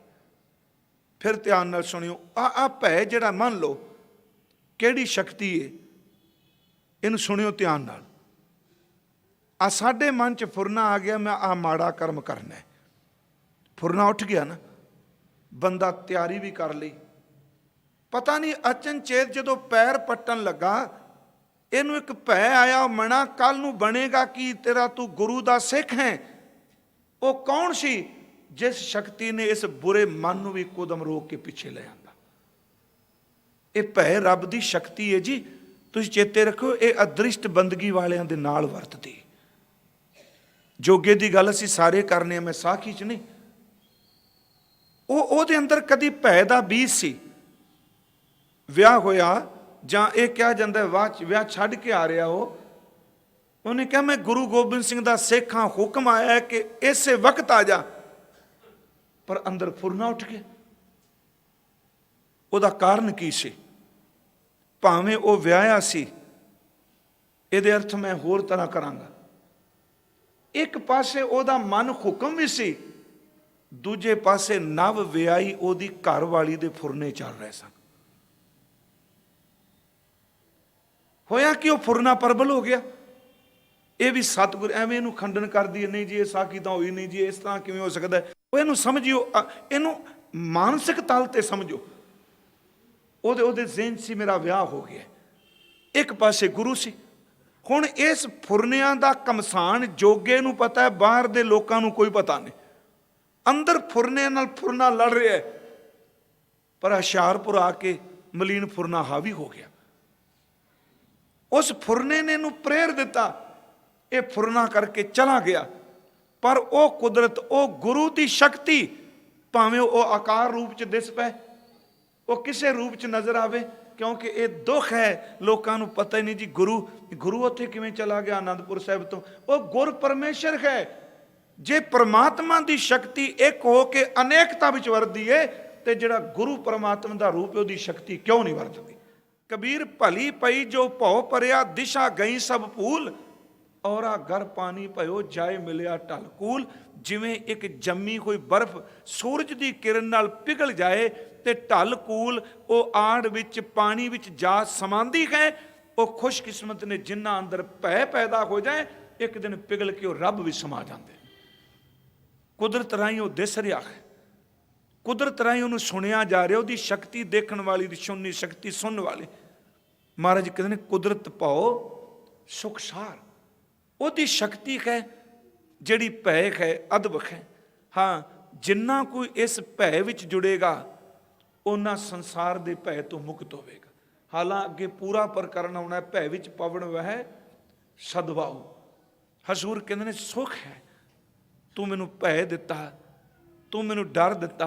ਫਿਰ ਧਿਆਨ ਨਾਲ ਸੁਣਿਓ, ਆ ਭੈ ਜਿਹੜਾ ਮੰਨ ਲਓ ਕਿਹੜੀ ਸ਼ਕਤੀ ਹੈ, ਇਹਨੂੰ ਸੁਣਿਓ ਧਿਆਨ ਨਾਲ। ਆ ਸਾਡੇ ਮਨ 'ਚ ਫੁਰਨਾ ਆ ਗਿਆ, ਮੈਂ ਆ ਮਾੜਾ ਕਰਮ ਕਰਨਾ। ਫੁਰਨਾ ਉੱਠ ਗਿਆ ਨਾ, ਬੰਦਾ ਤਿਆਰੀ ਵੀ ਕਰ ਲਈ, ਪਤਾ ਨਹੀਂ ਅਚਨਚੇਤ ਜਦੋਂ ਪੈਰ ਪੱਟਣ ਲੱਗਾ, ਇਹਨੂੰ ਇੱਕ ਭੈ ਆਇਆ, ਮਣਾ ਕੱਲ ਨੂੰ ਬਣੇਗਾ ਕੀ ਤੇਰਾ, ਤੂੰ ਗੁਰੂ ਦਾ ਸਿੱਖ ਹੈ। ਉਹ ਕੌਣ ਸੀ ਜਿਸ ਸ਼ਕਤੀ ਨੇ ਇਸ ਬੁਰੇ ਮਨ ਨੂੰ ਵੀ ਕਦਮ ਰੋਕ ਕੇ ਪਿੱਛੇ ਲੈ ਆਂਦਾ। ਇਹ ਭੈ ਰੱਬ ਦੀ ਸ਼ਕਤੀ ਹੈ ਜੀ। ਤੁਸੀਂ ਚੇਤੇ ਰੱਖੋ, ਇਹ ਅਦ੍ਰਿਸ਼ਟ ਬੰਦਗੀ ਵਾਲਿਆਂ ਦੇ ਨਾਲ ਵਰਤਦੀ। ਜੋਗੇ ਦੀ ਗੱਲ ਅਸੀਂ ਸਾਰੇ ਕਰਨੇ ਆ, ਮੈਂ ਸਾਖੀ 'ਚ ਨਹੀਂ। ਉਹਦੇ ਅੰਦਰ ਕਦੀ ਭੈ ਦਾ ਬੀਜ ਸੀ। ਵਿਆਹ ਹੋਇਆ, ਜਾਂ ਇਹ ਕਿਹਾ ਜਾਂਦਾ ਵਿਆਹ ਛੱਡ ਕੇ ਆ ਰਿਹਾ, ਉਹਨੇ ਕਿਹਾ ਮੈਂ ਗੁਰੂ ਗੋਬਿੰਦ ਸਿੰਘ ਦਾ ਸਿੱਖ ਹਾਂ, ਹੁਕਮ ਆਇਆ ਕਿ ਇਸੇ ਵਕਤ ਆ ਜਾ। ਪਰ ਅੰਦਰ ਫੁਰਨਾ ਉੱਠ ਗਿਆ। ਉਹਦਾ ਕਾਰਨ ਕੀ ਸੀ? ਭਾਵੇਂ ਉਹ ਵਿਆਹਿਆ ਸੀ, ਇਹਦੇ ਅਰਥ ਮੈਂ ਹੋਰ ਤਰ੍ਹਾਂ ਕਰਾਂਗਾ। ਇੱਕ ਪਾਸੇ ਉਹਦਾ ਮਨ ਹੁਕਮ ਵੀ ਸੀ, ਦੂਜੇ ਪਾਸੇ ਨਵ ਵਿਆਹੀ ਉਹਦੀ ਘਰ ਵਾਲੀ ਦੇ ਫੁਰਨੇ ਚੱਲ ਰਹੇ ਸਨ। ਹੋਇਆ ਕਿ ਉਹ ਫੁਰਨਾ ਪ੍ਰਬਲ ਹੋ ਗਿਆ। ਇਹ ਵੀ ਸਤਿਗੁਰ ਐਵੇਂ ਇਹਨੂੰ ਖੰਡਨ ਕਰਦੀ ਹੈ, ਨਹੀਂ ਜੀ ਇਹ ਸਾਖੀ ਤਾਂ ਹੋਈ ਨਹੀਂ ਜੀ, ਇਸ ਤਰ੍ਹਾਂ ਕਿਵੇਂ ਹੋ ਸਕਦਾ। ਉਹ ਇਹਨੂੰ ਸਮਝਿਓ, ਇਹਨੂੰ ਮਾਨਸਿਕ ਤਲ ਤੇ ਸਮਝੋ। ਉਹਦੇ ਜ਼ਿਹਨ ਸੀ ਮੇਰਾ ਵਿਆਹ ਹੋ ਗਿਆ। ਇੱਕ ਪਾਸੇ ਗੁਰੂ ਸੀ। ਹੁਣ ਇਸ ਫੁਰਨਿਆਂ ਦਾ ਕਮਸਾਨ ਜੋਗੇ ਨੂੰ ਪਤਾ ਹੈ, ਬਾਹਰ ਦੇ ਲੋਕਾਂ ਨੂੰ ਕੋਈ ਪਤਾ ਨਹੀਂ। ਅੰਦਰ ਫੁਰਨਿਆਂ ਨਾਲ ਫੁਰਨਾ ਲੜ ਰਿਹਾ, ਪਰ ਹੁਸ਼ਿਆਰਪੁਰ ਆ ਕੇ ਮਲੀਨ ਫੁਰਨਾ ਹਾਵੀ ਹੋ ਗਿਆ। ਉਸ ਫੁਰਨੇ ਨੇ ਇਹਨੂੰ ਪ੍ਰੇਰ ਦਿੱਤਾ, ਇਹ ਫੁਰਨਾ ਕਰਕੇ ਚਲਾ ਗਿਆ। ਪਰ ਉਹ ਕੁਦਰਤ, ਉਹ ਗੁਰੂ ਦੀ ਸ਼ਕਤੀ, ਭਾਵੇਂ ਉਹ ਆਕਾਰ ਰੂਪ 'ਚ ਦਿਸ ਪਏ, ਉਹ ਕਿਸੇ ਰੂਪ 'ਚ ਨਜ਼ਰ ਆਵੇ, ਕਿਉਂਕਿ ਇਹ ਦੁੱਖ ਹੈ। ਲੋਕਾਂ ਨੂੰ ਪਤਾ ਹੀ ਨਹੀਂ ਜੀ ਗੁਰੂ ਉੱਥੇ ਕਿਵੇਂ ਚਲਾ ਗਿਆ ਆਨੰਦਪੁਰ ਸਾਹਿਬ ਤੋਂ। ਉਹ ਗੁਰ ਪਰਮੇਸ਼ਰ ਹੈ, ਜੇ परमात्मा की शक्ति एक हो के अनेकता विच वरदी है तो जिहड़ा गुरु परमात्मा का रूप है उसकी शक्ति क्यों नहीं वरतदी। कबीर भली पई जो भौ परिया दिशा गई सब भूल औरा घर पानी भयो जाए मिलिया ढल कूल। जिवें एक जम्मी कोई बर्फ सूरज की किरण नाल पिघल जाए तो ढल कूल वो आड़ विच पानी विच जा समांदी है। वो खुशकिस्मत ने जिन्हां अंदर भय पैदा हो जाए एक दिन पिघल के वो रब भी समा जाते। कुदरत राही वो दिस रहा है, कुदरत राही उन्होंने सुनिया जा रहा, उसकी शक्ति देखने वाली सुननी शक्ति सुनने वाली। महाराज कहते हैं कुदरत पाओ सुखसार, उसकी शक्ति है जिहड़ी भय है अदब है। हाँ जिन्ना कोई इस भय विच जुड़ेगा उन्ना संसार के भय तो मुक्त होवेगा। हालांकि पूरा प्रकरण आना भय विच पवन वह सदभाव। हजूर कहते हैं सुख है तू मैनू भय दिता, तू मैनू डर दिता।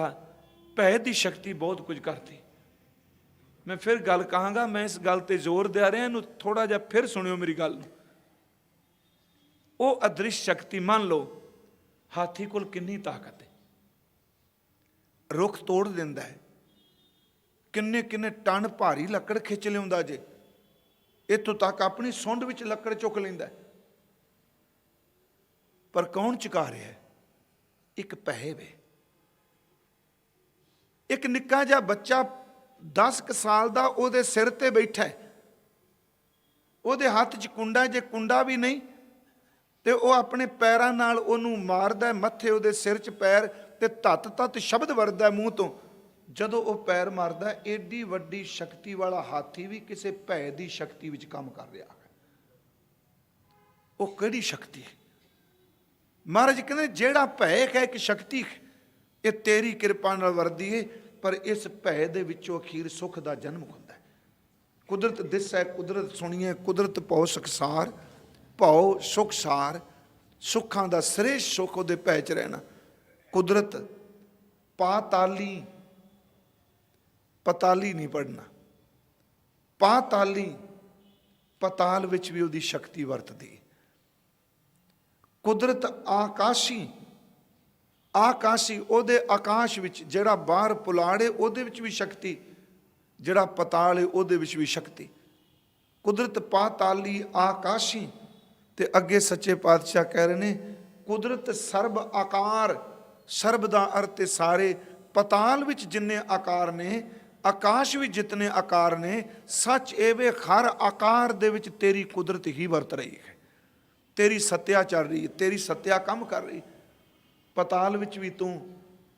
भय की शक्ति बहुत कुछ करती। मैं फिर गल कहांगा, मैं इस गल ते जोर दे रहा, इनू थोड़ा जिहा फिर सुनियो मेरी गल। वो अदृश्य शक्ति मान लो हाथी कोल कितनी ताकत है, रुख तोड़ दिंदा है, किन्ने किन्ने टन भारी लकड़ खिंच लिया जे, इत्थों तक अपनी सुंड विच लकड़ चुक लैंदा है। पर कौन चुका रहा है? एक भय वे। एक निक्का जिहा बच्चा 10 साल का उहदे सिर ते बैठा है, उहदे हाथ च कुंडा, जे कुंडा भी नहीं तो वह अपने पैरों नाल उहनूं मारदा है मत्थे, उहदे सिर च पैर ते तत तत शब्द वरदा है मूँह तो। जदों वह पैर मारदा है एडी वड्डी शक्ति वाला हाथी भी किसी भय की शक्ति विच काम कर रहा है। वह किहड़ी शक्ति है? महाराज कहते जेड़ा भय है एक शक्ति है, ये तेरी कृपा नाल वरदी है, पर इस भय दे विचों अखीर सुख का जन्म होंदा है। कुदरत दिस है, कुदरत सुनिए, कुदरत पाओ सुखसार, पाओ सुखसार। सुखां दा श्रेष्ठ सुख उहदे भय च रहना। कुदरत पाताली, पताली नहीं पढ़ना, पाताली पताल विच भी उहदी शक्ति वरतदी। कुदरत आकाशी, आकाशी उहदे आकाश विच जिहड़ा बाहर पुलाड़ है उहदे विच भी शक्ति, जिहड़ा पताल है उहदे विच भी शक्ति। कुदरत पाताली आकाशी। ते अगे सच्चे पातशाह कह रहे ने कुदरत सर्ब आकार, सर्ब दा अर्थ सारे, पताल विच जिन्ने आकार ने, आकाश भी जितने आकार ने, सच एवे हर आकार दे विच तेरी कुदरत ही वरत रही है। तेरी सत्या चल रही है, तेरी सत्या काम कर रही। पताल विच भी तू,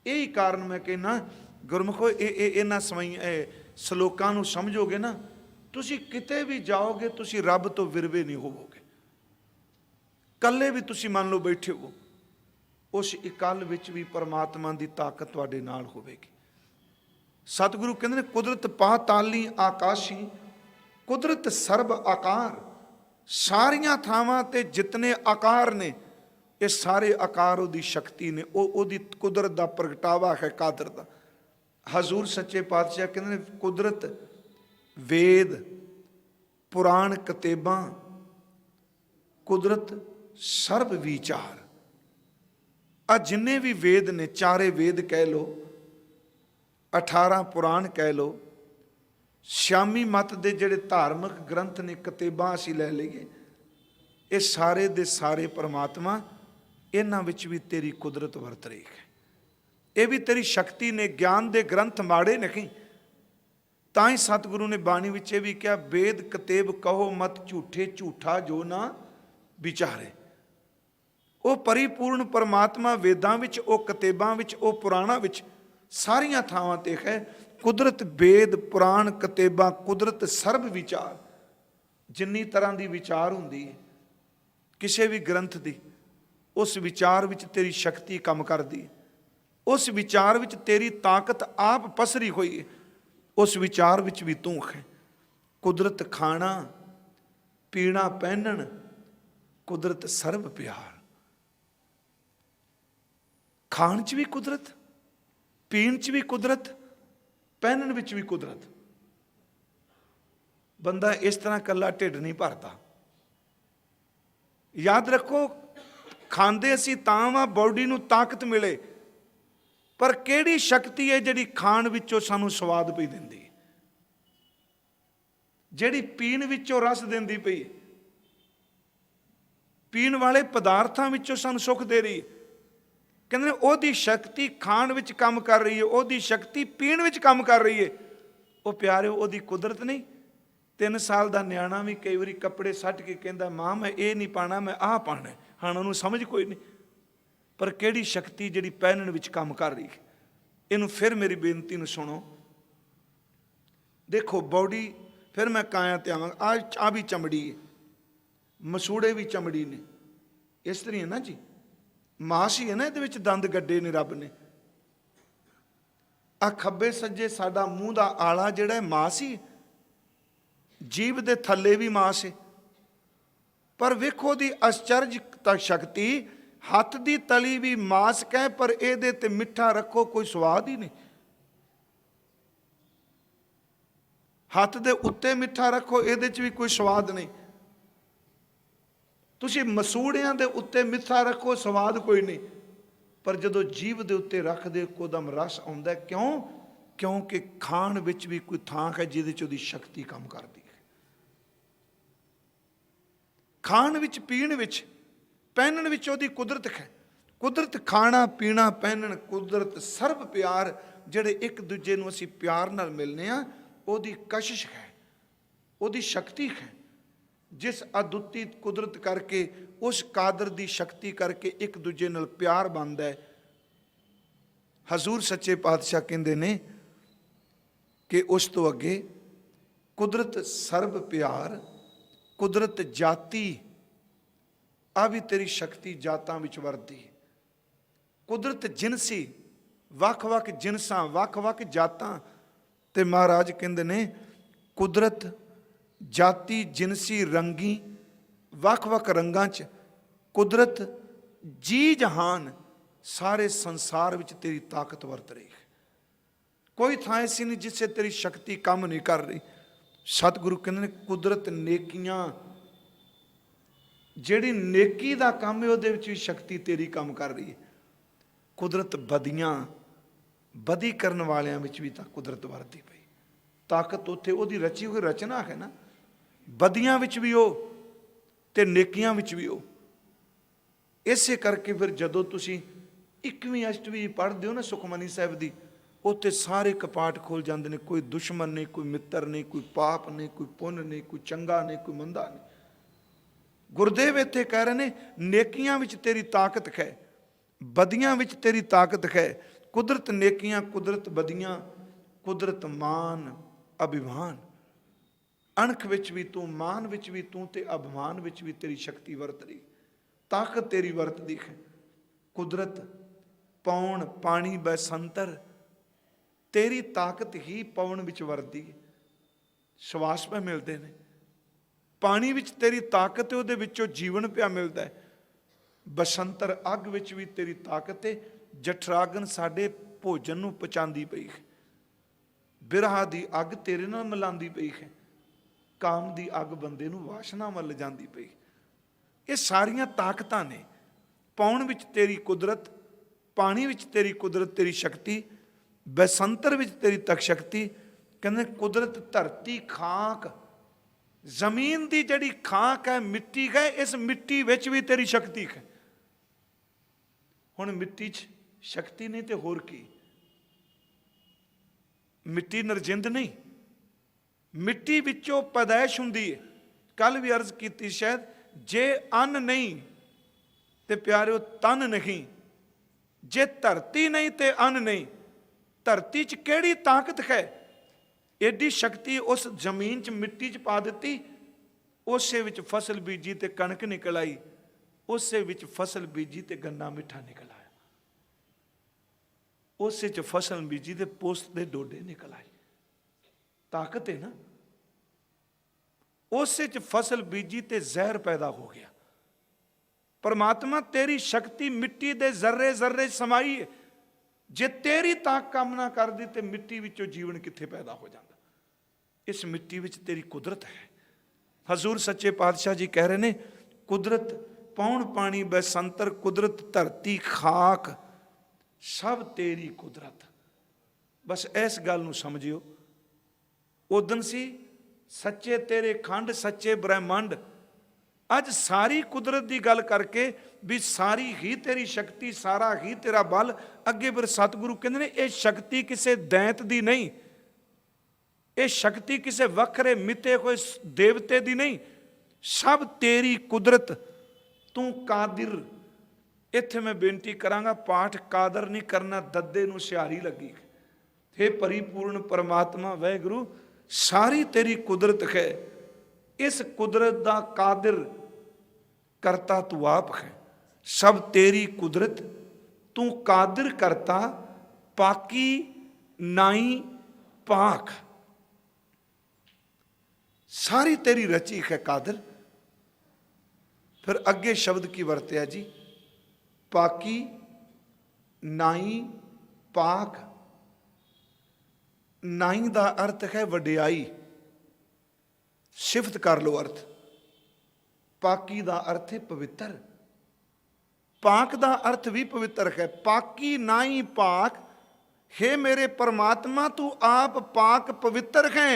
यही कारण मैं कहना गुरमुखो इन्हां सवाई सलोकां नूं समझोगे ना, तुसी किते भी जाओगे तुसी रब तो विरवे नहीं होवोगे। कल्ले भी तुसी मान लो बैठे हो, उस इकल विच भी परमात्मा की ताकत तुहाडे नाल होवेगी। सतगुरु कहते हैं कुदरत पाताली आकाशी, कुदरत सर्ब आकार। सारिया थावां ते जितने आकार ने ये सारे आकार उहदी शक्ति ने, उहदी कुदरत का प्रगटावा है, कादर दा। हजूर सच्चे पातशाह कहते हैं कुदरत वेद पुराण कतेबां, कुदरत सर्ब विचार। आ जिन्ने भी वेद ने, चारे वेद कह लो, 18 पुराण कह लो, श्यामी मत दे जिहड़े धार्मिक ग्रंथ ने कतेबां असीं लै लईए, ये सारे दे सारे परमात्मा इन्हां विच भी तेरी कुदरत वरत रही है। ये भी तेरी शक्ति ने। ज्ञान दे ग्रंथ माड़े नहीं, तां ही सतगुरु ने बाणी विच भी कहा वेद कतेब कहो मत झूठे, झूठा जो ना विचारे। वो परिपूर्ण परमात्मा वेदां विच, वो कतेबां विच, वो पुराणां विच, सारियां थावां ते है। कुदरत वेद पुराण कतेबां, कुदरत सर्ब विचार। जिन्नी तरह की विचार हुंदी है किसी भी ग्रंथ की, उस विचार विच तेरी शक्ति काम करदी है, उस विचार विच तेरी ताकत आप पसरी हुई है, उस विचार विच भी तू है। कुदरत खाना पीना पहनन, कुदरत सर्ब प्यार। खाण च भी कुदरत, पीण च भी कुदरत, पहनन विच भी कुदरत। बंदा इस तरह कला ढिड नहीं भरता। याद रखो ਖਾਂਦੇ ਅਸੀਂ ਤਾਂ ਵਾ ਬੋਡੀ ਨੂੰ ਤਾਕਤ ਮਿਲੇ, ਪਰ ਕਿਹੜੀ ਸ਼ਕਤੀ ਹੈ ਜਿਹੜੀ ਖਾਣ ਵਿੱਚੋਂ ਸਾਨੂੰ ਸਵਾਦ ਪਈ ਦਿੰਦੀ, ਜਿਹੜੀ ਪੀਣ ਵਿੱਚੋਂ ਰਸ ਦਿੰਦੀ ਪਈ, ਪੀਣ ਵਾਲੇ ਪਦਾਰਥਾਂ ਵਿੱਚੋਂ ਸਾਨੂੰ ਸੁੱਖ ਦੇ ਰਹੀ ਹੈ। ਕਹਿੰਦੇ ਨੇ ਉਹਦੀ ਸ਼ਕਤੀ ਖਾਣ ਵਿੱਚ ਕੰਮ ਕਰ ਰਹੀ ਹੈ, ਉਹਦੀ ਸ਼ਕਤੀ ਪੀਣ ਵਿੱਚ ਕੰਮ ਕਰ ਰਹੀ ਹੈ। ਉਹ ਪਿਆਰਿਓ ਉਹਦੀ ਕੁਦਰਤ ਨਹੀਂ। 3 ਸਾਲ ਦਾ ਨਿਆਣਾ ਵੀ ਕਈ ਵਾਰੀ ਕੱਪੜੇ ਸੱਟ ਕੇ ਕਹਿੰਦਾ ਮਾਂ ਮੈਂ ਇਹ ਨਹੀਂ ਪਾਣਾ, ਮੈਂ ਆਹ ਪਾਣਾ। ਹਾਂ, ਉਹਨੂੰ ਸਮਝ ਕੋਈ ਨਹੀਂ, ਪਰ ਕਿਹੜੀ ਸ਼ਕਤੀ ਜਿਹੜੀ ਪਹਿਨਣ ਵਿੱਚ ਕੰਮ ਕਰ ਰਹੀ ਹੈ। ਇਹਨੂੰ ਫਿਰ ਮੇਰੀ ਬੇਨਤੀ ਨੂੰ ਸੁਣੋ। ਦੇਖੋ ਬੋਡੀ, ਫਿਰ ਮੈਂ ਕਾਇਆ ਤੇ ਆਵਾਂਗਾ। ਆ ਵੀ ਚਮੜੀ ਹੈ, ਮਸੂੜੇ ਵੀ ਚਮੜੀ ਨੇ, ਇਸ ਤਰ੍ਹਾਂ ਹੈ ਨਾ ਜੀ, ਮਾਸ ਹੀ ਹੈ ਨਾ, ਇਹਦੇ ਵਿੱਚ ਦੰਦ ਗੱਡੇ ਨੇ ਰੱਬ ਨੇ। ਆ ਖੱਬੇ ਸੱਜੇ ਸਾਡਾ ਮੂੰਹ ਦਾ ਆਲਾ ਜਿਹੜਾ ਹੈ ਮਾਸ ਹੀ, ਜੀਭ ਦੇ ਥੱਲੇ ਵੀ ਮਾਸ ਹੈ। ਪਰ ਵੇਖੋ ਦੀ ਅਚਰਜ ਸ਼ਕਤੀ, ਹੱਥ ਦੀ ਤਲੀ ਵੀ ਮਾਸ ਕਹਿ, ਪਰ ਇਹਦੇ ਤੇ ਮਿੱਠਾ ਰੱਖੋ ਕੋਈ ਸਵਾਦ ਹੀ ਨਹੀਂ। ਹੱਥ ਦੇ ਉੱਤੇ ਮਿੱਠਾ ਰੱਖੋ, ਇਹਦੇ 'ਚ ਵੀ ਕੋਈ ਸਵਾਦ ਨਹੀਂ। ਤੁਸੀਂ ਮਸੂੜਿਆਂ ਦੇ ਉੱਤੇ ਮਿੱਠਾ ਰੱਖੋ, ਸਵਾਦ ਕੋਈ ਨਹੀਂ। ਪਰ ਜਦੋਂ ਜੀਭ ਦੇ ਉੱਤੇ ਰੱਖਦੇ ਇੱਕੋਦਮ ਰਸ ਆਉਂਦਾ। ਕਿਉਂ? ਕਿਉਂਕਿ ਖਾਣ ਵਿੱਚ ਵੀ ਕੋਈ ਥਾਂ ਹੈ ਜਿਹਦੇ 'ਚ ਉਹਦੀ ਸ਼ਕਤੀ ਕੰਮ ਕਰਦੀ ਹੈ। ਖਾਣ ਵਿੱਚ, ਪੀਣ ਵਿੱਚ, ਪਹਿਨਣ ਵਿੱਚ ਉਹਦੀ ਕੁਦਰਤ ਹੈ। ਕੁਦਰਤ ਖਾਣਾ ਪੀਣਾ ਪਹਿਨਣ, ਕੁਦਰਤ ਸਰਬ ਪਿਆਰ, ਜਿਹੜੇ ਇੱਕ ਦੂਜੇ ਨੂੰ ਅਸੀਂ ਪਿਆਰ ਨਾਲ ਮਿਲਨੇ ਆ, ਉਹਦੀ ਕਸ਼ਿਸ਼ ਹੈ, ਉਹਦੀ ਸ਼ਕਤੀ ਹੈ। ਜਿਸ ਅਦੁੱਤੀ ਕੁਦਰਤ ਕਰਕੇ, ਉਸ ਕਾਦਰ ਦੀ ਸ਼ਕਤੀ ਕਰਕੇ ਇੱਕ ਦੂਜੇ ਨਾਲ ਪਿਆਰ ਬਣਦਾ ਹੈ। ਹਜ਼ੂਰ ਸੱਚੇ ਪਾਤਸ਼ਾਹ ਕਹਿੰਦੇ ਨੇ ਕਿ ਉਸ ਤੋਂ ਅੱਗੇ ਕੁਦਰਤ ਸਰਬ ਪਿਆਰ, ਕੁਦਰਤ ਜਾਤੀ, ਆ ਵੀ ਤੇਰੀ ਸ਼ਕਤੀ ਜਾਤਾਂ ਵਿੱਚ ਵਰਤੀ। ਕੁਦਰਤ ਜਿਨਸੀ, ਵੱਖ-ਵੱਖ ਜਿਨਸਾਂ, ਵੱਖ-ਵੱਖ ਜਾਤਾਂ। ਤੇ ਮਹਾਰਾਜ ਕਹਿੰਦੇ ਨੇ ਕੁਦਰਤ ਜਾਤੀ ਜਿਨਸੀ ਰੰਗੀ, ਵੱਖ-ਵੱਖ ਰੰਗਾਂ 'ਚ ਕੁਦਰਤ ਜੀ ਜਹਾਨ, ਸਾਰੇ ਸੰਸਾਰ ਵਿੱਚ ਤੇਰੀ ਤਾਕਤ ਵਰਤ ਰਹੀ ਹੈ। ਕੋਈ ਥਾਂ ਐਸੀ ਨਹੀਂ ਜਿੱਥੇ ਤੇਰੀ ਸ਼ਕਤੀ ਕੰਮ ਨਹੀਂ ਕਰ ਰਹੀ। ਸਤਿਗੁਰੂ ਕਹਿੰਦੇ ਨੇ ਕੁਦਰਤ ਨੇਕੀਆਂ, ਜਿਹੜੀ ਨੇਕੀ ਦਾ ਕੰਮ ਹੈ ਉਹਦੇ ਵਿੱਚ ਵੀ ਸ਼ਕਤੀ ਤੇਰੀ ਕੰਮ ਕਰ ਰਹੀ ਹੈ। ਕੁਦਰਤ ਬਦੀਆਂ, ਬਦੀ ਕਰਨ ਵਾਲਿਆਂ ਵਿੱਚ ਵੀ ਤਾਂ ਕੁਦਰਤ ਵਰਤੀ ਪਈ। ਤਾਕਤ ਉੱਥੇ ਉਹਦੀ ਰਚੀ ਹੋਈ ਰਚਨਾ ਹੈ ਨਾ, ਬਦੀਆਂ ਵਿੱਚ ਵੀ ਉਹ ਤੇ ਨੇਕੀਆਂ ਵਿੱਚ ਵੀ ਉਹ। ਇਸੇ ਕਰਕੇ ਫਿਰ ਜਦੋਂ ਤੁਸੀਂ 21ਵੀਂ ਅਸ਼ਟਵੀਂ ਪੜ੍ਹਦੇ ਹੋ ਨਾ ਸੁਖਮਨੀ ਸਾਹਿਬ ਦੀ, ਉੱਥੇ ਸਾਰੇ ਕਪਾਟ ਖੋਲ ਜਾਂਦੇ ਨੇ। ਕੋਈ ਦੁਸ਼ਮਣ ਨਹੀਂ, ਕੋਈ ਮਿੱਤਰ ਨਹੀਂ, ਕੋਈ ਪਾਪ ਨਹੀਂ, ਕੋਈ ਪੁੰਨ ਨਹੀਂ, ਕੋਈ ਚੰਗਾ ਨਹੀਂ, ਕੋਈ ਮੰਦਾ ਨਹੀਂ। ਗੁਰਦੇਵ ਇੱਥੇ ਕਹਿ ਰਹੇ ਨੇ ਨੇਕੀਆਂ ਵਿੱਚ ਤੇਰੀ ਤਾਕਤ ਹੈ, ਬਦੀਆਂ ਵਿੱਚ ਤੇਰੀ ਤਾਕਤ ਹੈ। ਕੁਦਰਤ ਨੇਕੀਆਂ, ਕੁਦਰਤ ਬਦੀਆਂ, ਕੁਦਰਤ ਮਾਨ ਅਭਿਮਾਨ। ਅਣਖ ਵਿੱਚ ਵੀ ਤੂੰ, ਮਾਨ ਵਿੱਚ ਵੀ ਤੂੰ, ਤੇ ਅਭਿਮਾਨ ਵਿੱਚ ਵੀ ਤੇਰੀ ਸ਼ਕਤੀ ਵਰਤ ਰਹੀ, ਤਾਕਤ ਤੇਰੀ ਵਰਤਦੀ ਹੈ। ਕੁਦਰਤ ਪੌਣ ਪਾਣੀ ਬੈਸੰਤਰ, ਤੇਰੀ ਤਾਕਤ ਹੀ ਪੌਣ ਵਿੱਚ ਵਰਤਦੀ ਹੈ। ਸਵਾਸ ਪੈ ਮਿਲਦੇ ਨੇ, ਪਾਣੀ ਵਿੱਚ ਤੇਰੀ ਤਾਕਤ ਹੈ, ਉਹਦੇ ਵਿੱਚੋਂ ਜੀਵਨ ਪਿਆ ਮਿਲਦਾ ਹੈ। ਬਸੰਤਰ ਅੱਗ ਵਿੱਚ ਵੀ ਤੇਰੀ ਤਾਕਤ ਹੈ। ਜਠਰਾਗਨ ਸਾਡੇ ਭੋਜਨ ਨੂੰ ਪਚਾਉਂਦੀ ਪਈ ਹੈ। ਬਿਰਹਾ ਦੀ ਅੱਗ ਤੇਰੇ ਨਾਲ ਮਿਲਾਉਂਦੀ ਪਈ ਹੈ। ਕਾਮ ਦੀ ਅੱਗ ਬੰਦੇ ਨੂੰ ਵਾਸ਼ਨਾ ਵੱਲ ਜਾਂਦੀ ਪਈ। ਇਹ ਸਾਰੀਆਂ ਤਾਕਤਾਂ ਨੇ। ਪੌਣ ਵਿੱਚ ਤੇਰੀ ਕੁਦਰਤ, ਪਾਣੀ ਵਿੱਚ ਤੇਰੀ ਕੁਦਰਤ, ਤੇਰੀ ਸ਼ਕਤੀ, ਬੈਸੰਤਰ ਵਿੱਚ ਤੇਰੀ ਤਕ ਸ਼ਕਤੀ। ਕਹਿੰਦੇ ਕੁਦਰਤ ਧਰਤੀ ਖਾਕ, ਜ਼ਮੀਨ ਦੀ ਜਿਹੜੀ ਖਾਕ ਹੈ, ਮਿੱਟੀ ਹੈ, ਇਸ ਮਿੱਟੀ ਵਿੱਚ ਵੀ ਤੇਰੀ ਸ਼ਕਤੀ ਹੈ। ਹੁਣ ਮਿੱਟੀ 'ਚ ਸ਼ਕਤੀ ਨਹੀਂ ਤੇ ਹੋਰ ਕੀ? ਮਿੱਟੀ ਨਿਰਜਿੰਦ ਨਹੀਂ, ਮਿੱਟੀ ਵਿੱਚੋਂ ਪੈਦਾਇਸ਼ ਹੁੰਦੀ ਹੈ। ਕੱਲ ਵੀ ਅਰਜ਼ ਕੀਤੀ ਸ਼ਾਇਦ, ਜੇ ਅੰਨ ਨਹੀਂ ਤੇ ਪਿਆਰਿਓ ਤਨ ਨਹੀਂ, ਜੇ ਧਰਤੀ ਨਹੀਂ ਤੇ ਅੰਨ ਨਹੀਂ। ਧਰਤੀ 'ਚ ਕਿਹੜੀ ਤਾਕਤ ਹੈ? ਐਡੀ ਸ਼ਕਤੀ ਉਸ ਜ਼ਮੀਨ 'ਚ, ਮਿੱਟੀ 'ਚ ਪਾ ਦਿੱਤੀ। ਉਸੇ ਵਿੱਚ ਫਸਲ ਬੀਜੀ ਤੇ ਕਣਕ ਨਿਕਲ ਆਈ, ਉਸੇ ਵਿੱਚ ਫਸਲ ਬੀਜੀ ਤੇ ਗੰਨਾ ਮਿੱਠਾ ਨਿਕਲ ਆਇਆ, ਉਸੇ 'ਚ ਫਸਲ ਬੀਜੀ ਤੇ ਪੋਸਤ ਦੇ ਡੋਡੇ ਨਿਕਲ ਆਏ। ਤਾਕਤ ਹੈ ਨਾ। ਉਸੇ 'ਚ ਫਸਲ ਬੀਜੀ ਤੇ ਜ਼ਹਿਰ ਪੈਦਾ ਹੋ ਗਿਆ। ਪਰਮਾਤਮਾ ਤੇਰੀ ਸ਼ਕਤੀ ਮਿੱਟੀ ਦੇ ਜ਼ਰਰੇ ਜ਼ਰਰੇ ਸਮਾਈ ਹੈ। ਜੇ ਤੇਰੀ ਤਾਕਤ ਕੰਮ ਨਾ ਕਰਦੀ ਤੇ ਮਿੱਟੀ ਵਿੱਚੋਂ ਜੀਵਨ ਕਿੱਥੇ ਪੈਦਾ ਹੋ ਜਾਂਦਾ? ਇਸ ਮਿੱਟੀ ਵਿੱਚ ਤੇਰੀ ਕੁਦਰਤ ਹੈ। ਹਜ਼ੂਰ ਸੱਚੇ ਪਾਤਸ਼ਾਹ ਜੀ ਕਹਿ ਰਹੇ ਨੇ ਕੁਦਰਤ ਪੌਣ ਪਾਣੀ ਬੈਸੰਤਰ ਕੁਦਰਤ ਧਰਤੀ ਖਾਕ ਸਭ ਤੇਰੀ ਕੁਦਰਤ। ਬਸ ਇਸ ਗੱਲ ਨੂੰ ਸਮਝਿਓ। ਉਦਣ ਸੀ ਸੱਚੇ ਤੇਰੇ ਖੰਡ ਸੱਚੇ ਬ੍ਰਹਿਮੰਡ। ਅੱਜ ਸਾਰੀ ਕੁਦਰਤ ਦੀ ਗੱਲ ਕਰਕੇ ਵੀ ਸਾਰੀ ਹੀ ਤੇਰੀ ਸ਼ਕਤੀ, ਸਾਰਾ ਹੀ ਤੇਰਾ ਬਲ। ਅੱਗੇ ਫਿਰ ਸਤਿਗੁਰੂ ਕਹਿੰਦੇ ਨੇ ਇਹ ਸ਼ਕਤੀ ਕਿਸੇ ਦੈਂਤ ਦੀ ਨਹੀਂ, ਇਹ ਸ਼ਕਤੀ ਕਿਸੇ ਵੱਖਰੇ ਮਿੱਤੇ ਹੋਏ ਦੇਵਤੇ ਦੀ ਨਹੀਂ, ਸਭ ਤੇਰੀ ਕੁਦਰਤ। ਤੂੰ ਕਾਦਰ। ਇੱਥੇ ਮੈਂ ਬੇਨਤੀ ਕਰਾਂਗਾ, ਪਾਠ ਕਾਦਰ ਨਹੀਂ ਕਰਨਾ, ਦੱਦੇ ਨੂੰ ਸਿਹਾਰੀ ਲੱਗੀ। हे परिपूर्ण परमात्मा वाहिगुरु, सारी तेरी कुदरत है। इस कुदरत दा कादिर करता तू आप है। सब तेरी कुदरत, तू कादिर करता पाकी नाई पाक। सारी तेरी रची है कादिर। फिर अगे शब्द की वरत्या जी, पाकी नाई पाक। नाई का अर्थ है वडियाई, सिफत कर लो अर्थ। पाकी का अर्थ है पवित्र, पाक का अर्थ भी पवित्र है। पाकी नाई पाक, हे मेरे परमात्मा तू आप पाक पवित्र है।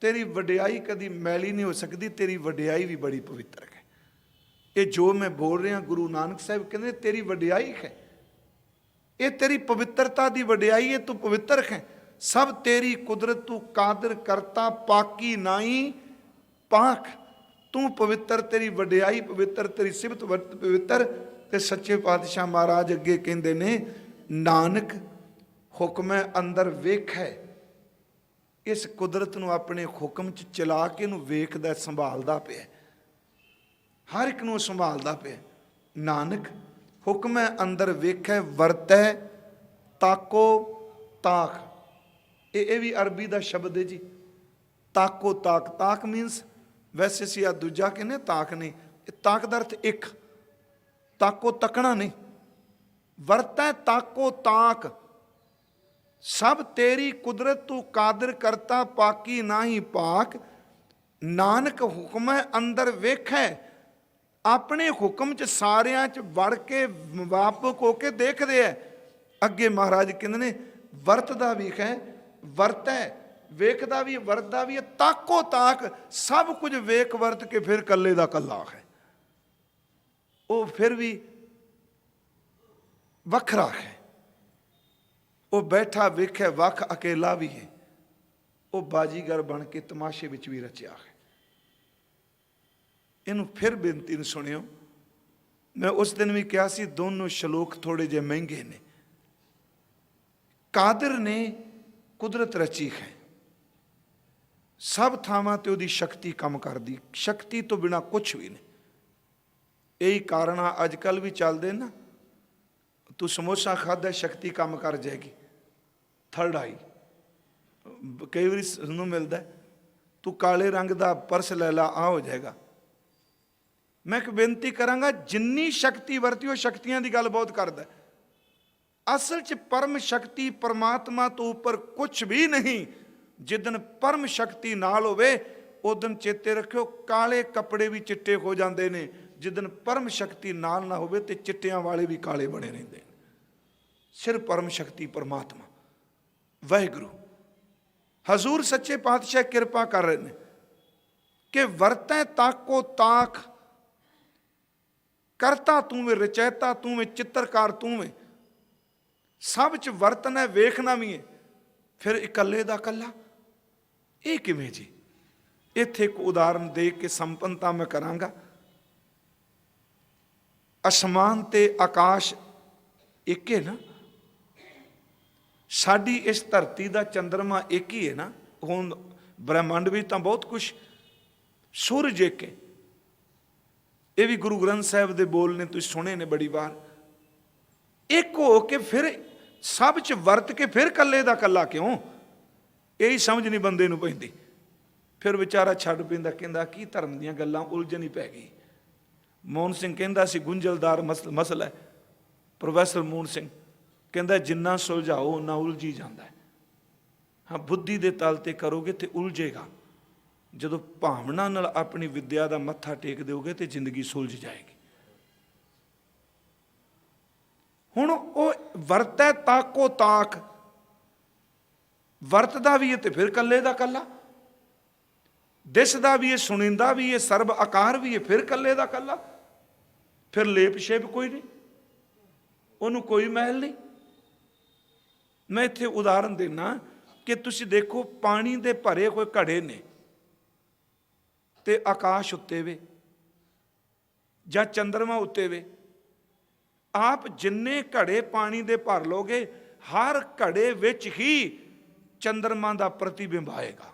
तेरी वडियाई कभी मैली नहीं हो सकती, तेरी वडियाई भी बड़ी पवित्र है। ये जो मैं बोल रहा गुरु नानक साहब कहते तेरी वडियाई है, ये तेरी पवित्रता की वडियाई है, तू पवित्र है। सब तेरी कुदरत, तू कादर करता पाकी नाई पाक। तू पवित्र, तेरी वडियाई पवित्र, तेरी सिफत पवित्र। ते सच्चे पातशाह महाराज अगे कहते ने, नानक हुक्म अंदर वेखै। इस कुदरत नूं अपने हुक्म च चला के नूं वेखदा, संभालदा पिया, हर एक नूं संभालदा पिया। नानक हुक्म अंदर वेखै, वरतै ताको ताक। ये भी अरबी का शब्द है जी, ताको ताक। ताक मीनस वैसे सी आ दूजा कहने ताक नहीं, ताक का अर्थ एक, ताको तकना नहीं। वरतै ताको ताक, सब तेरी कुदरत तू कादर करता पाकी नाही पाक। नानक हुक्म अंदर वेखै, अपने हुक्म च सारियां च वड़ के व्यापक होके देखदे है। अगे महाराज कहते ने वरतदा भी है, वरतै, वेखदा भी, वरतदा भी है, ताको ताक। सब कुछ वेख वरत के फिर कल्ले दा कल्ला है। वो फिर भी वखरा है, वो बैठा वेखे वख अकेला भी है। वो बाजीगर बन के तमाशे विच भी रचिया है। इनू फिर बेनती ने सुनियो। मैं उस दिन भी कहा सी, दोनों श्लोक थोड़े जे महंगे ने। कादर ने कुदरत रची है, सब थावां ते उहदी शक्ति कम करदी, शक्ति तो बिना कुछ भी नहीं। यही कारण आ अजकल भी चलते ना, तू समोसा खादा शक्ति कम कर जाएगी, थर्ड आई। कई बार सुनने मिलता है, तू काले रंग का पर्स ले ला, आ हो जाएगा। मैं एक बेनती करांगा, जिन्नी शक्ति वरती वो शक्तियां की गल बहुत करता है। असल च परम शक्ति परमात्मा तो ऊपर कुछ भी नहीं। जिदन परम शक्ति नाल होवे उदन चेते रखियो काले कपड़े भी चिट्टे हो जाते हैं। जिदन परम शक्ति नाल ना होवे ते चिट्टियां वाले भी काले बने रहते हैं। सिर्फ परम शक्ति परमात्मा वाहिगुरु हजूर सच्चे पातशाह कृपा कर रहे हैं कि वरतै ताको ताक, करता तू में, रचैता तू में, चित्रकार तू में। सब च वरतना है, वेखना भी है। फिर इकल्ले दा कल्ला, ये किवें जी? इत्थे एक उदाहरण दे के संपन्नता मैं करांगा। आसमान ते आकाश एक है ना, साडी इस धरती दा चंद्रमा एक ही है ना। हुण ब्रह्मांड भी तो बहुत कुछ, सूरज एक है। ये भी गुरु ग्रंथ साहिब दे बोल ने तुसीं सुने ने बड़ी बार। एक हो के फिर सब च वरत के फिर कल्ले दा कल्ला क्यों? यही समझ नहीं बंदे नूं पैंदी। फिर बेचारा छड्ड पैंदा, कहंदा की धर्म दीयां गल्लां, उलझन ही पै गई। मोहन सिंह कहंदा सी गुंझलदार मसला है। प्रोफैसर मोहन सिंह कहंदा जिन्ना सुलझाओ उन्ना उलझी जांदा है। हाँ, बुद्धि दे तल ते करोगे तो उलझेगा। जदों भावना नाल अपनी विद्या दा मत्था टेक दोगे तो जिंदगी सुलझ जाएगी। ਹੁਣ ਉਹ ਵਰਤੈ ਤਾਕੋ ਤਾਕ, ਵਰਤਦਾ ਵੀ ਹੈ ਤੇ ਫਿਰ ਕੱਲੇ ਦਾ ਕੱਲਾ, ਦਿਸਦਾ ਵੀ ਹੈ, ਸੁਣੀਂਦਾ ਵੀ ਹੈ, ਸਰਬ ਆਕਾਰ ਵੀ ਹੈ, ਫਿਰ ਕੱਲੇ ਦਾ ਕੱਲਾ। ਫਿਰ ਲੇਪ ਸ਼ੇਪ ਕੋਈ ਨਹੀਂ, ਉਹਨੂੰ ਕੋਈ ਮਹਿਲ ਨਹੀਂ। ਮੈਂ ਇੱਥੇ ਉਦਾਹਰਨ ਦੇਣਾ ਕਿ ਤੁਸੀਂ ਦੇਖੋ, ਪਾਣੀ ਦੇ ਭਰੇ ਹੋਏ ਘੜੇ ਨੇ ਤੇ ਆਕਾਸ਼ ਉੱਤੇ ਵੇ ਜਾਂ ਚੰਦਰਮਾ ਉੱਤੇ ਵੇ, ਆਪ ਜਿੰਨੇ ਘੜੇ ਪਾਣੀ ਦੇ ਭਰ ਲੋਗੇ, ਹਰ ਘੜੇ ਵਿੱਚ ਹੀ ਚੰਦਰਮਾ ਦਾ ਪ੍ਰਤੀਬਿੰਬ ਆਏਗਾ।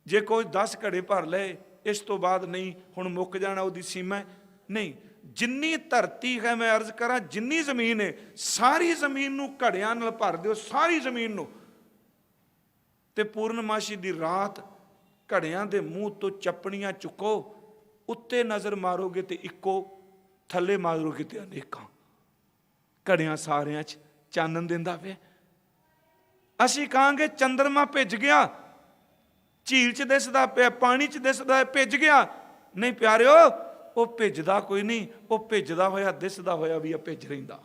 ਜੇ ਕੋਈ 10 ਘੜੇ ਭਰ ਲਏ, ਇਸ ਤੋਂ ਬਾਅਦ ਨਹੀਂ, ਹੁਣ ਮੁੱਕ ਜਾਣਾ, ਉਹਦੀ ਸੀਮਾ ਨਹੀਂ। ਜਿੰਨੀ ਧਰਤੀ ਹੈ, ਮੈਂ ਅਰਜ਼ ਕਰਾਂ ਜਿੰਨੀ ਜ਼ਮੀਨ ਹੈ, ਸਾਰੀ ਜ਼ਮੀਨ ਨੂੰ ਘੜਿਆਂ ਨਾਲ ਭਰ ਦਿਓ, ਸਾਰੀ ਜ਼ਮੀਨ ਨੂੰ, ਤੇ ਪੂਰਨਮਾਸ਼ੀ ਦੀ ਰਾਤ ਘੜਿਆਂ ਦੇ ਮੂੰਹ ਤੋਂ ਚੱਪਣੀਆਂ ਚੁੱਕੋ, ਉੱਤੇ ਨਜ਼ਰ ਮਾਰੋਗੇ ਤੇ ਇੱਕੋ, ਥੱਲੇ ਮਾਰੋਗੇ ਤੇ ਅਨੇਕਾਂ। ਘੜਿਆਂ ਸਾਰਿਆਂ 'ਚ ਚਾਨਣ ਦਿੰਦਾ ਪਿਆ। ਅਸੀਂ ਕਹਾਂਗੇ ਚੰਦਰਮਾ ਭਿੱਜ ਗਿਆ, ਝੀਲ 'ਚ ਦਿਸਦਾ ਪਿਆ, ਪਾਣੀ 'ਚ ਦਿਸਦਾ, ਭਿੱਜ ਗਿਆ। ਨਹੀਂ ਪਿਆਰਿਓ, ਉਹ ਭਿੱਜਦਾ ਕੋਈ ਨਹੀਂ, ਉਹ ਭਿੱਜਦਾ ਹੋਇਆ ਦਿਸਦਾ ਹੋਇਆ ਵੀ ਆ ਭਿੱਜ ਰਹਿੰਦਾ।